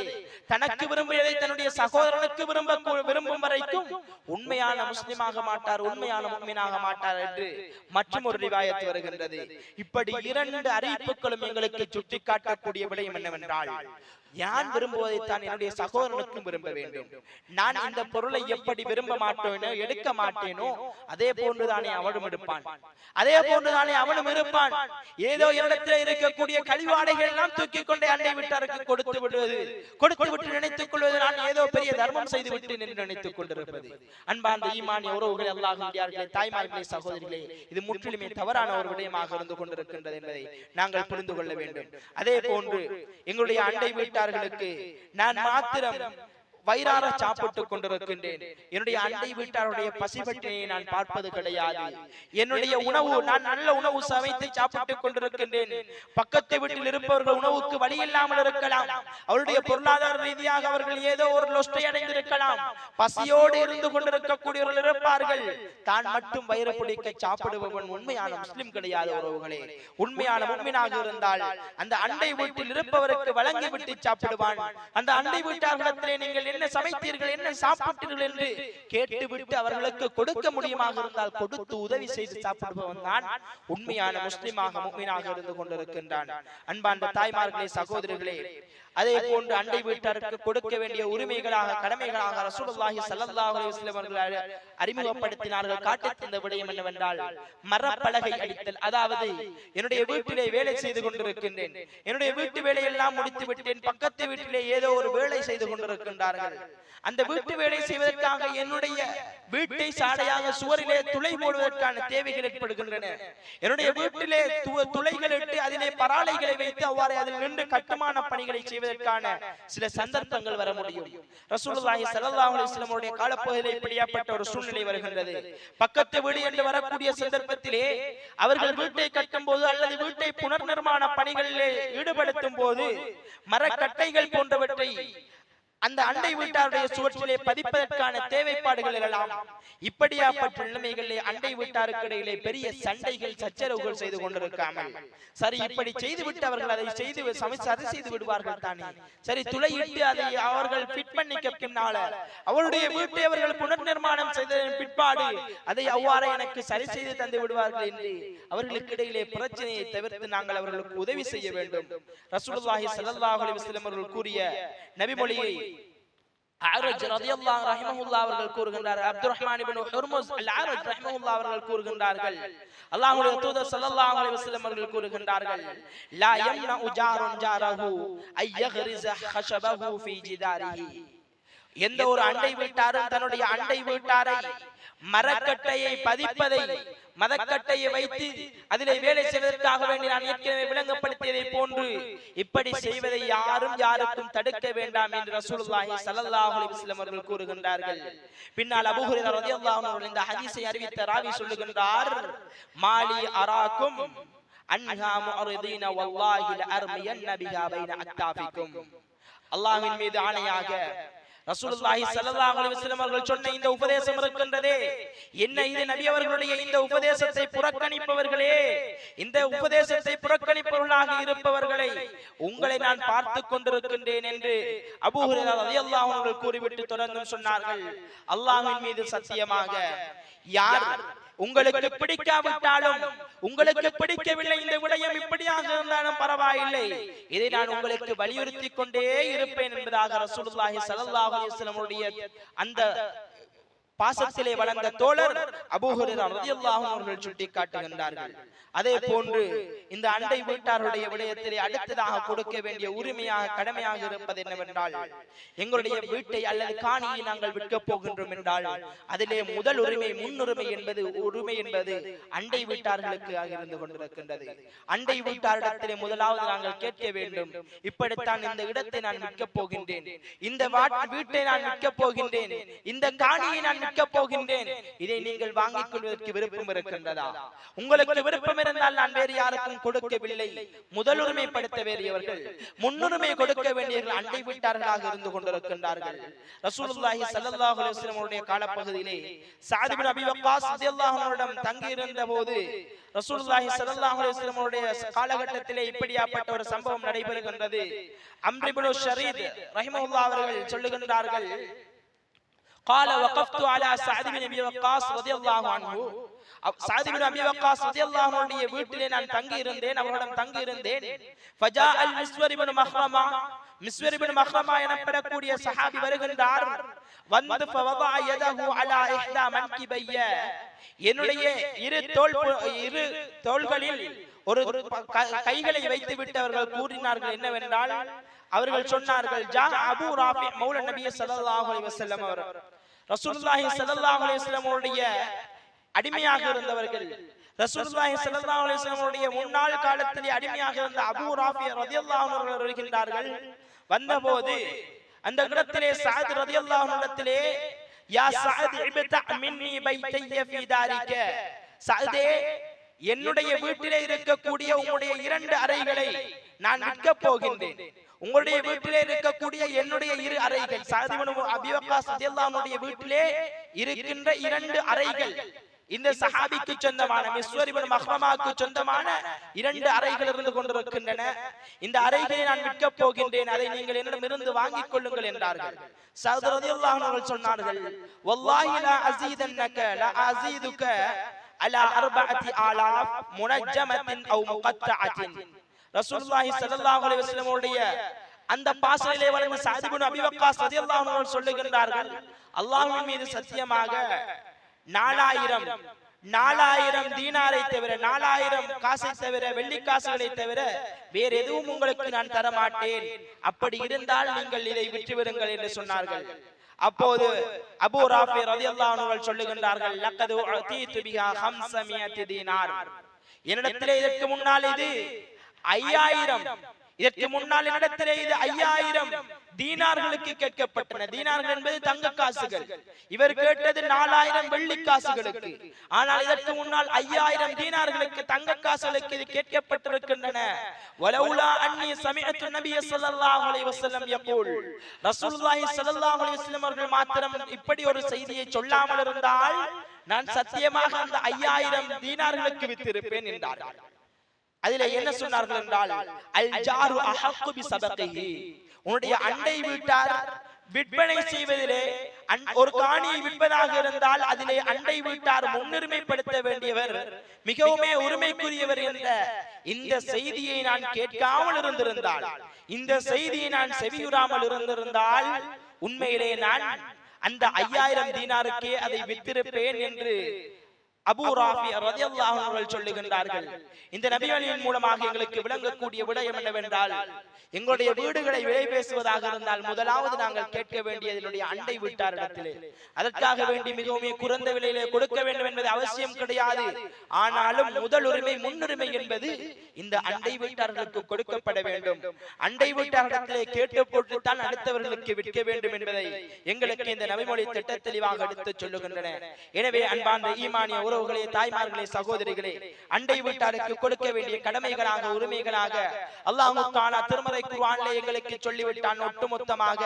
Speaker 1: தனக்கு விரும்பியதை தன்னுடைய சகோதரனுக்கு விரும்பும் வரைக்கும் உண்மையான முஸ்லிமாக மாட்டார், உண்மையான முஃமினாக மாட்டார் என்று மற்றும் ஒரு ரிவாயத் வருகின்றது. இப்படி இரண்டு அறிவிப்புகளும் எங்களுக்கு சுட்டிக்காட்டக்கூடிய விடயம் என்னவென்றால், நான் விரும்புவதைத்தான் என்னுடைய சகோதரனுக்கும் விரும்ப வேண்டும். நான் இந்த பொருளை எப்படி விரும்ப மாட்டேனோ எடுக்க மாட்டேனோ அதே போன்றுதானே அவனும் எடுப்பான், அதே போன்றுதானே அவனும் இருப்பான். ஏதோ இடத்தில் இருக்கக்கூடிய கழிவாடைகள் எல்லாம் தூக்கி கொண்டே அண்டை வீட்டாருக்கு கொடுத்து விட்டு நினைத்துக் கொள்வது நான் ஏதோ பெரிய தர்மம் செய்து விட்டு என்று நினைத்துக் கொண்டிருப்பது. அன்பார்ந்த ஈமானிய உறவுகளே, அல்லாஹ்வுடைய தாய்மார்களே, சகோதரிகளே, இது முற்றிலுமே தவறான ஒரு விடயமாக இருந்து கொண்டிருக்கின்றது என்பதை நாங்கள் புரிந்து கொள்ள வேண்டும். அதே போன்று எங்களுடைய அண்டை வீட்டார் நான் மாத்திரம் வயிறார சாப்பிட்டுக் கொண்டிருக்கின்றேன், என்னுடைய அண்டை வீட்டாருடைய பசிபட்டினியை நான் பார்ப்பது கிடையாது. என்னுடைய உணவு, நான் நல்ல உணவு சமைத்து சாப்பிட்டுக் கொண்டிருக்கின்றேன். பக்கத்து வீட்டில் இருப்பவர்கள் உணவுக்கு வழி இல்லாமல் இருக்கலாம், அவருடைய பொருளாதார ரீதியாக அவர்கள் ஏதோ ஒரு லொஸ்டை அடைந்திருக்கலாம், பசியோடு இருந்து கொண்டிருக்கக்கூடியவர்கள் இருப்பார்கள். தான் மட்டும் வயிறு பிடிக்க சாப்பிடுபவன் உண்மையான முஸ்லிம் கிடையாது. உறவுகளே, உண்மையான முஃமினாக இருந்தால் அந்த அண்டை வீட்டில் இருப்பவருக்கு வழங்கி விட்டு சாப்பிடுவான். அந்த அண்டை வீட்டார்களிடத்திலே நீங்கள் என்ன சமைத்தீர்கள், என்ன சாப்பிட்டீர்கள் என்று கேட்டுவிட்டு அவர்களுக்கு கொடுக்க முடியுமாக இருந்தால் கொடுத்து உதவி செய்து சாப்பிடுபவன் தான் உண்மையான முஸ்லிமாக முஃமினாக இருந்து கொண்டிருக்கின்றான். அன்பார்ந்த தாய்மார்களே, சகோதரிகளே, அதே போன்று அண்டை வீட்டாருக்கு கொடுக்க வேண்டிய உரிமைகளாக, கடமைகளாக ரசூலுல்லாஹி ஸல்லல்லாஹு அலைஹி வஸல்லம் அவர்கள் அறிமுகப்படுத்தினார்கள். காட்டித் தந்த விடயம் என்னவென்றால், மரப்பலகை அடித்தல். அதாவது, என்னுடைய வீட்டிலே வேலை செய்து கொண்டிருக்கின்றேன், என்னுடைய வீட்டு வேலையெல்லாம் முடித்து விட்டேன், பக்கத்து வீட்டிலே ஏதோ ஒரு வேலை செய்து கொண்டிருக்கின்றார்கள். அந்த வீட்டு வேலை செய்வதற்காக என்னுடைய வீட்டை சாடையாக சுவரிலே துளை போடுவதற்கான தேவைகள் ஏற்படுகின்றன. என்னுடைய வீட்டிலே துளைகள் இட்டு அதிலே பராளைகளை வைத்து அவ்வாறு அதில் நின்று கட்டுமான பணிகளை செய்வதற்கான சில சந்தர்ப்பங்கள் வர முடியும். ரசூலுல்லாஹி ஸல்லல்லாஹு அலைஹி வஸல்லம் அவருடைய காலப்பகுதியில் இப்படியாப்பட்ட ஒரு சூழ்நிலை வருகின்றது. பக்கத்து வீடு என்று வரக்கூடிய சந்தர்ப்பத்திலே அவர்கள் வீட்டை கட்டும் போது அல்லது வீட்டை புனர் நிர்மாண பணிகளிலே ஈடுபடுத்தும் போது மரக்கட்டைகள் போன்றவற்றை அந்த அண்டை வீட்டாருடைய சுவற்றிலே பதிப்பதற்கான தேவைப்பாடுகள் எல்லாம். இப்படியாப்பட்ட நிலைமைகளிலே அண்டை வீட்டாருக்கு இடையிலே பெரிய சண்டைகள், சச்சரவுகள் செய்து கொண்டிருக்காமல், சரி இப்படி செய்துவிட்டு அவர்கள் அதை செய்து விடுவார்கள் தானே, சரி துளையிட்டு அதை அவர்கள் ஃபிட் பண்ணிக்க பின்னால அவருடைய வீட்டை அவர்கள் புனர் நிர்மாணம் செய்ததன் பிற்பாடு அதை அவ்வாறு எனக்கு சரி செய்து தந்து விடுவார்கள் என்று அவர்களுக்கு இடையிலே பிரச்சனையை தவிர்த்து நாங்கள் அவர்களுக்கு உதவி செய்ய வேண்டும். ரசூலுல்லாஹி ஸல்லல்லாஹு அலைஹி வஸல்லம் அவர்கள் கூறிய நபிமொழியை அஅரஜ் ரலியல்லாஹு ரஹிமஹுல்லாஹ் அவர்கள் கூறுகின்றார்கள். அப்துர்ரஹ்மான் இப்னு ஹுர்முஸ் அல்-அஅரஜ் ரஹிமஹுல்லாஹ் அவர்கள் கூறுகின்றார்கள், அல்லாஹ்வுடைய தூதர் ஸல்லல்லாஹு அலைஹி வஸல்லம் அவர்கள் கூறுகின்றார்கள், லா யம்னஉ ஜாருன் ஜாரஹு ஐயக்ரிஸ ஹஷபஹு ஃபீ ஜிதாரிஹி. எந்த ஒரு அண்டை வீட்டாரும் தன்னுடைய அண்டை வீட்டாரை மரக்கட்டையை பதிப்பதை, மரக்கட்டையை வைத்து அதிலே வேலை செய்வதற்காக வேண்டி நான் ஏற்கனவே விளங்கப்படுத்தியதை போன்று போன்று இப்படி செய்வதை யாரும் யாருக்கும் தடுக்க வேண்டாம் என்று ரசூலுல்லாஹி ஸல்லல்லாஹு அலைஹி வஸல்லம் அவர்கள் கூறுகின்றார்கள். பின்னால் அபூ ஹுரைரா রাদিয়াল্লাহு அன்ஹு இந்த ஹதீஸை அறிவித்த ராவி சொல்லுகின்றார், மாலி அராக்கும் அன்ஹா முஅரிதீன வல்லாஹி லஅர்மியன்ன பிஹா பைன அக்தாஃபிக்கும். அல்லாஹ்வின் மீது ஆணையாக ரசூலுல்லாஹி ஸல்லல்லாஹு அலைஹி வஸல்லம் அவர்கள் சொன்ன இந்த உபதேசம் இருக்கின்றதே, என்ன இது நபி அவர்களுடைய இந்த உபதேசத்தை புறக்கணிப்பவர்களே, இந்த உபதேசத்தை புறக்கணிப்பவர்களாக இருப்பவர்களை உங்களை நான் பார்த்து கொண்டிருக்கின்றேன் என்று அபூ ஹுரைரா রাদিয়াল্লাহு அன்ஹு கூறிவிட்டு தொடர்ந்து சொன்னார்கள், அல்லாஹ்வின் மீது சத்தியமாக யார் உங்களுக்கு பிடிக்காவிட்டாலும் உங்களுக்கு பிடிக்கவில்லை இந்த விடயம் இப்படியாக இருந்தாலும் பரவாயில்லை, இதை நான் உங்களுக்கு வலியுறுத்தி கொண்டே இருப்பேன் என்பதாக ரசூலுல்லாஹி ஸல்லல்லாஹு அலைஹி வஸல்லம் உடைய அந்த பாசத்திலே வளர்ந்த தோழர் அபூ ஹுரைரா রাদিয়াল্লাহு அன்ஹு அவர்கள் சுட்டிக்காட்டுகின்றார்கள். அதே போன்று இந்த அண்டை வீட்டாருடைய விடயத்திலே அடுத்ததாக கொடுக்க வேண்டிய உரிமையாக கடமையாக இருப்பது என்னவென்றால், எங்களுடைய வீட்டை அல்லது காணியை நாங்கள் விற்க போகின்றோம் என்றால் அதிலே முதல் உரிமை முன்னுரிமை என்பது அண்டை வீட்டார்களுக்கு இருந்து கொண்டிருக்கின்றது. அண்டை வீட்டாரிடத்திலே முதலாவது நாங்கள் கேட்க வேண்டும், இப்படித்தான் இந்த இடத்தை நான் விற்கப் போகின்றேன், இந்த வீட்டை நான் விற்கப் போகின்றேன், இந்த காணியை நான் விற்கப் போகின்றேன், இதை நீங்கள் வாங்கிக் கொள்வதற்கு விருப்பம் இருக்கின்றதா? உங்களுக்கு விருப்பம் இருந்தால் நான் வேறு யாருக்கும் கொடுக்கவில்லை. முதல் உரிமைப்படுத்த வேண்டியவர்கள், முன்னுரிமை கொடுக்க வேண்டியவர்கள் அண்டை வீட்டார்களாக இருந்து கொண்டிருக்கின்றார்கள். ரசூலுல்லாஹி ஸல்லல்லாஹு அலைஹி வஸல்லம் அவருடைய காலப்பகுதியிலே சஅத் இப்னு அபீ வக்காஸ் রাদিয়াল্লাহு அன்ஹுவிடம் தங்கி இருந்த போது ரசூலுல்லாஹி ஸல்லல்லாஹு அலைஹி வஸல்லம் அவருடைய காலகட்டத்திலே இப்படியாப்பட்ட ஒரு சம்பவம் நடைபெறுகின்றது. அம்ர் இப்னு ஷரீத் ரஹிமஹுல்லாஹ் அவர்கள் சொல்லுகின்றார்கள், قال وقفت على سعد بن ابي وقاص رضي الله عنه. சஅத் இப்னு அபீ வக்காஸ் রাদিয়াল্লাহு அன்ஹுடைய வீட்டிலே நான் தங்கி இருந்தேன், அவரிடம் தங்கி இருந்தேன். فجاء المسور بن مخرمة, மிஸ்வர் இப்னு மக்ரமா எனப்படக்கூடிய சஹாபி வருகின்றார். வந்து فوضع يده على احدى منكبي, என்னுடைய இரு தோள்களில் ஒரு கைகளை வைத்து விட்டு அவர்கள் கூறினார்கள் என்னவென்றால், அவர்கள் சொன்னார்கள், ஜா அபூ ராஃபி மௌலா நபி ஸல்லல்லாஹு அலைஹி வஸல்லம் அவர் ரசூலுல்லாஹி ஸல்லல்லாஹு அலைஹி வஸல்லம் உடைய அடிமையாக இருந்தவர்கள். ரசூலுல்லாஹி ஸல்லல்லாஹு அலைஹி வஸல்லம் உடைய முன்னாள் காலத்திலே அடிமையாக இருந்த அபூ ராஃபி রাদিয়াল্লাহு அன்ஹு அவர்கள் வருகின்றார்கள். வந்தபோது அந்த இடத்திலே சஅத் রাদিয়াল্লাহு அன்ஹு இடத்திலே, யா சஅத் இப்தா மின்னி பைத்தைய ஃபீ தாரிக, சஅதே என்னுடைய வீட்டிலே இருக்கக்கூடிய உங்களுடைய 2 அறைகளை நான் விற்கப் போகின்றேன். உங்களுடைய வீட்டிலே இருக்கக்கூடிய என்னுடைய 2 அறைகள், சஅத் இப்னு அபீ வக்காஸ் রাদিয়াল্লাহு அன்ஹுடைய வீட்டிலே இருக்கின்ற 2 அறைகள் இந்த சஹாபிக்கு சொந்தமான மிஸ்வர் இப்னு மக்ரமாவுக்கு சொந்தமான 2 அறைகள் இருந்து கொண்டிருக்கின்றன. இந்த அறைகளை நான் விற்கப் போகின்றேன், அதை நீங்கள் என்னிடமிருந்து வாங்கிக் கொள்ளுங்கள் என்றார்கள். சஅத் রাদিয়াল্লাহு அன்ஹு அவர்கள் சொன்னார்கள், வல்லாஹி லா அஸீதன்னக லா அஸீதுக அலா 4000 முனஜ்ஜமத்தின் அவ் முகத்தஅத்தின். ரசூலுல்லாஹி ஸல்லல்லாஹு அலைஹி வஸல்லம் உடைய அந்த பாசறையிலே வளர்ந்த சஅத் இப்னு அபீ வக்காஸ் রাদিয়াল্লাহு அன்ஹு அவர்கள் சொல்லுகின்றார்கள், அல்லாஹ்வின் மீது சத்தியமாக 4000 தீனாரை தவிர, 4000 காசை தவிர, வெள்ளி காசுகளை தவிர வேறு எதுவும் உங்களுக்கு நான் தர மாட்டேன், அப்படி இருந்தால் நீங்கள் இதை விற்றுவிடுங்கள் என்று சொன்னார்கள். அப்போது அபூ ராஃபி রাদিয়াল্লাহு அன்ஹு அவர்கள் சொல்லுகின்றார்கள், லக்கது உதீது பிஹா 500 தீனார், என்னிடத்திலே இதற்கு முன்னால் இது 5000, இதற்கு முன்னால் என்னிடத்திலே இது 5000 தீனார்களுக்கு கேட்கப்பட்டன. தீனார்கள் என்பது தங்க காசுகள், இவர் கேட்டது 4000 வெள்ளி காசுகளுக்கு. ஆனால் இதற்கு முன்னால் 5000 தீனார்களுக்கு தங்க காசுகளுக்கு இது கேட்கப்பட்டிருக்கின்றன. வலவுலா அன்னி சமிஅத்து நபிய ஸல்லல்லாஹு அலைஹி வஸல்லம் யகூல், ரசூலுல்லாஹி ஸல்லல்லாஹு அலைஹி வஸல்லம் அவர்கள் மாத்திரம் இப்படி ஒரு செய்தியை சொல்லாமல் இருந்தால் நான் சத்தியமாக அந்த 5000 தீனார்களுக்கு வித்திருப்பேன் என்றார்கள். அதிலே என்ன சொன்னார்கள் என்றால், அல் ஜாரு அஹக்கு பி சபகிஹி, உன்னுடைய அண்டை வீட்டார் விற்பனை செய்வதிலே ஒரு காணியை விற்பதாக இருந்தால் அதிலே அண்டை வீட்டார் முன்னுரிமைப்படுத்த வேண்டியவர், மிகவும் உரிமைக்குரியவர் என்ற இந்த செய்தியை நான் கேட்காமல் இருந்திருந்தால், இந்த செய்தியை நான் செவியுறாமல் இருந்திருந்தால் உண்மையிலே நான் அந்த 5000 தீனாருக்கே அதை வித்திருப்பேன் என்று அபூ ராஃபி ரலியல்லாஹு அன்ஹு அவர்கள் சொல்லுகின்றார்கள், இந்த நபிகளின் மூலமாக எங்களுக்கு விளங்கக்கூடிய விடயம் என்னவென்றால், எங்களுடைய வீடுகளை விலை பேசுவதாக இருந்தால் முதலாவது நாங்கள் கேட்க வேண்டியதனுடைய அண்டை வீட்டாரிடத்திலே. அதற்காக வேண்டி மிகவும் குறைந்த விலையிலே கொடுக்க வேண்டும் என்பது அவசியம் கிடையாது. ஆனாலும் முதல் உரிமை முன்னுரிமை என்பது இந்த அண்டை வீட்டார்களுக்கு கொடுக்கப்பட வேண்டும். அண்டை வீட்டாரிடத்திலே கேட்டு போட்டுத்தான் அடுத்தவர்களுக்கு விற்க வேண்டும் என்பதை எங்களுக்கு இந்த நபிமொழி திட்ட தெளிவாக எடுத்து சொல்லுகின்றன. எனவே அன்பார்ந்த ஈமானிய உறவுகளே, தாய்மார்களே, சகோதரிகளே, அண்டை வீட்டாருக்கு கொடுக்க வேண்டிய கடமைகளாக உரிமைகளாக அல்லாஹ் தஆலா திருமறை குர்ஆனிலே எங்களுக்கு சொல்லிவிட்டான். ஒட்டுமொத்தமாக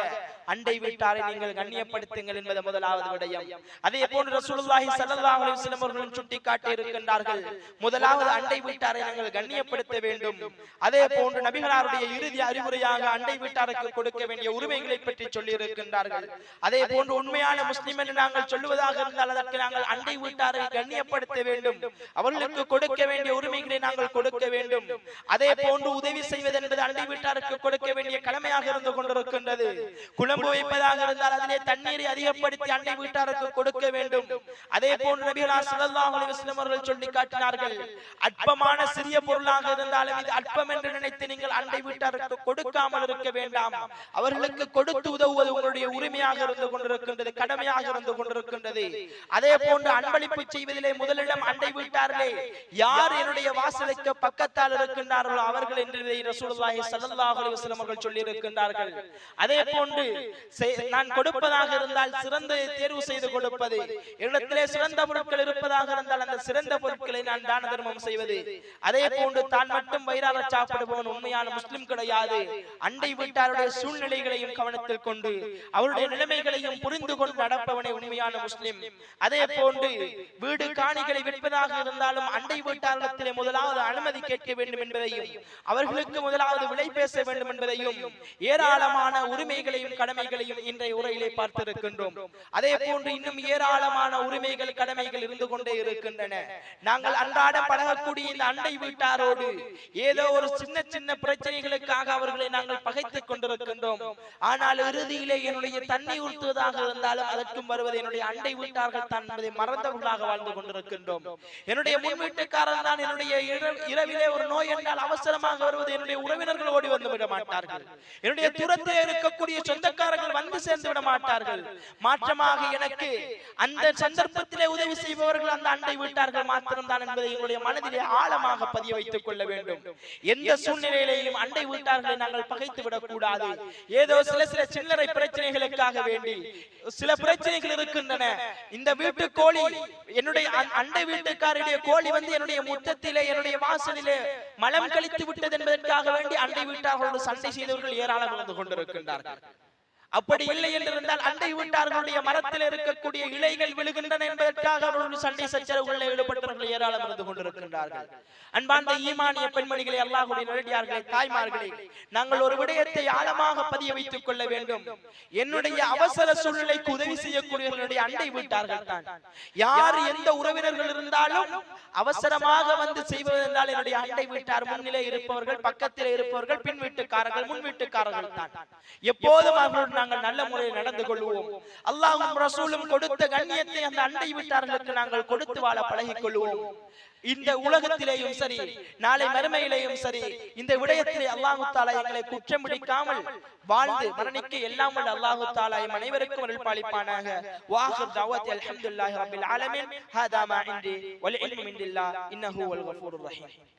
Speaker 1: அண்டை வீட்டாரை நீங்கள் கண்ணியப்படுத்துங்கள் என்பது முதலாவது விடயம். அதே போன்று ரசூலுல்லாஹி ஸல்லல்லாஹு அலைஹி வஸல்லம் அவர்கள் சுட்டிக்காட்டி இருக்கின்றார்கள், முதலாவது அண்டை வீட்டாரை நாங்கள் கண்ணியப்படுத்த வேண்டும். அதே போன்று நபிகளாருடைய இறுதி அறிவுரையாக அண்டை வீட்டாருக்கு கொடுக்க வேண்டிய உரிமைகளை பற்றி சொல்லி இருக்கின்றார்கள். அதே போன்று உண்மையான முஸ்லிம் என்று நாங்கள் சொல்லுவதாக இருந்தால் அதற்கு நாங்கள் அண்டை வீட்டாரை கண்ணியப்படுத்த வேண்டும். அவர்களுக்கு கொடுக்க வேண்டிய உரிமைகளை நாங்கள் கொடுக்க வேண்டும். அதே போன்று உதவி செய்வது என்பது அண்டை வீட்டாருக்கு கொடுக்க வேண்டிய கடமையாக இருந்து கொண்டிருக்கின்றது. குழம்பு வைப்பதாக இருந்தால் அதிலே தண்ணீரை அதிகப்படுத்தி அண்டை வீட்டாருக்கு கொடுக்க வேண்டும். அதே போன்று நபிகளார் ஸல்லல்லாஹு அலைஹி வஸல்லம் அவர்கள் சொல்லி காட்டினார்கள், அற்பமான சிறிய பொருளாக இருந்தாலும் இது அற்பம் என்று நினைத்து நீங்கள் அண்டை வீட்டாருக்கு கொடுக்காமல் இருக்க வேண்டாம். அவர்களுக்கு கொடுத்து உதவுவது உங்களுடைய உரிமையாக இருந்து கொண்டிருக்கின்றது, கடமையாக இருந்து கொண்டிருக்கின்றது. அதே போன்று அன்பளிப்பு செய்வதிலே முதலிடம் அண்டை வீட்டார்களே. யார் என்னுடைய வாசலுக்கு பக்கத்தால் இருக்கின்றார்களோ அவர்கள் என்று ரசூலுல்லாஹி ஸல்லல்லாஹு அலைஹி வஸல்லம் அவர்கள் சொல்லி இருக்கின்றார்கள். அதே போன்று நான் கொடுப்பதாக இருந்தால் சிறந்த தேர்வு செய்து கொடுப்பது, என்னிடத்திலே சிறந்த பொருட்கள் இருப்பதாக இருந்தால் அந்த சிறந்த பொருட்களை நான் தான தர்மம் செய்வது. அதே போன்று தான் மட்டும் வயிறார சாப்பிடுபவன் உண்மையான முஸ்லிம் கிடையாது. அண்டை வீட்டாருடைய சூழ்நிலைகளையும் கவனத்தில் கொண்டு அவருடைய நிலைமைகளையும் புரிந்து கொண்டு நடப்பவனே உண்மையான முஸ்லிம். அதே போன்று வீடு காணிகளை விற்பதாக இருந்தாலும் அண்டை வீட்டாரிடத்திலே முதலாவது அனுமதி கேட்க வேண்டும் என்பதையும் அவர்களுக்கு முதலாவது விலை பேச வேண்டும் என்பதையும் ஏராளமான உரிமைகளையும் கடமைகளையும் இன்றைய உரையிலே பார்த்திருக்கின்றோம். அதே போன்று இன்னும் ஏராளமான உரிமைகள் கடமைகள் இருந்து கொண்டே இருக்கின்றன. நாங்கள் அன்றாட பழகக்கூடிய இந்த அண்டை வீட்டாரோடு ஏதோ ஒரு சின்ன சின்ன பிரச்சனைகளுக்காக அவர்களை நாங்கள் பகைத்துக் கொண்டிருக்கின்றோம். ஆனால் இறுதியிலே என்னுடைய தண்ணி ஊற்றுவதாக இருந்தாலும் அதற்கும் வருவது என்னுடைய அண்டை வீட்டார்கள் தான் என்பதை மறந்தவர்களாக வாழ்ந்து கொண்டிருக்கின்றோம். என்னுடைய முன் வீட்டுக்காரன் தான் என்னுடைய இரவிலே ஒரு நோய் என்றால் அவசரமாக வருவது என்னுடைய உறவினர்கள் ஓடி வந்து விட மாட்டார்கள். என்னுடைய தூரத்தில் இருக்கக்கூடிய சொந்தக்காரர்கள் வந்து சேர்ந்து விட மாட்டார்கள். மாற்றமாக எனக்கு அந்த சந்தர்ப்பத்திலே உதவி செய்பவர்கள் அந்த அண்டை வீட்டார்கள் மாத்திரம்தான் என்பதை எங்களுடைய மனதிலே ஆழமாக பதிய வைத்துக் கொள்ள வேண்டும். எந்த சூழ்நிலையிலேயும் அண்டை வீட்டார்களை நாங்கள் பகைத்து விடக் கூடாது. ஏதோ சில சில்லறை பிரச்சனைகளுக்காக வேண்டி சில பிரச்சனைகள் இருக்கின்றன. இந்த வீட்டு கோழி என்னுடைய அண்டை வீட்டுக்காரருடைய கோழி வந்து என்னுடைய முற்றத்திலே என்னுடைய வாசலிலே மலம் கழித்து விட்டது என்பதற்காக வேண்டி அண்டை வீட்டார்களோடு சண்டை செய்தவர்கள் ஏராளம் இருந்து கொண்டிருக்கின்றார்கள். அப்படி இல்லை என்றிருந்தால் அண்டை வீட்டார்களுடைய மரத்தில் இருக்கக்கூடிய இலைகள் விழுகின்றன என்பதற்காக அவர்கள் சண்டை சச்சரவுகளில் ஈடுபட்டவர்கள் ஏராளம் இருந்து கொண்டிருக்கின்றார்கள். அன்பார்ந்த ஈமானிய பெண்மணிகளை, அல்லாஹ்வுடைய நல்லடியார்களே, தாய்மார்களே, நாங்கள் ஒரு விடயத்தை ஆழமாக பதிய வைத்துக் கொள்ள வேண்டும். என்னுடைய அவசர சூழ்நிலைக்கு உதவி செய்யக்கூடியவர்களுடைய அண்டை வீட்டார்கள் தான். யார் எந்த உறவினர்கள் இருந்தாலும் அவசரமாக வந்து செய்வது என்றால் என்னுடைய அண்டை வீட்டார், முன்னிலே இருப்பவர்கள், பக்கத்தில் இருப்பவர்கள், பின் வீட்டுக்காரர்கள், முன் வீட்டுக்காரர்கள் தான். எப்போதும் அவர்கள் நாங்கள் நல்ல முறையில் நடந்து கொள்வோம். அல்லாஹ்வும் ரசூலும் கொடுத்த கண்ணியத்தை அந்த அண்டை வீட்டார்களுக்கு நாங்கள் கொடுத்து வாழ பழகிக் கொள்வோம். இந்த உலகத்திலேயும் சரி, நாளை மறுமையிலேயும் சரி, இந்த விடயத்திலே அல்லாஹ் தஆலா எங்களை குற்றம் பிடிக்காமல் வாழ்ந்து மரணிக்க எல்லாம் வல்ல அல்லாஹ் தஆலா எம் அனைவருக்கும் அருள் பாலிப்பானாக. வாஹிர் தஅவத்தி அல்ஹம்துலில்லாஹி ரப்பில் ஆலமீன். ஹாதா மா இன்தி வல் இல்மு மின்ல்லாஹ் இன்னஹு வல் கஃபூருர் ரஹீம்.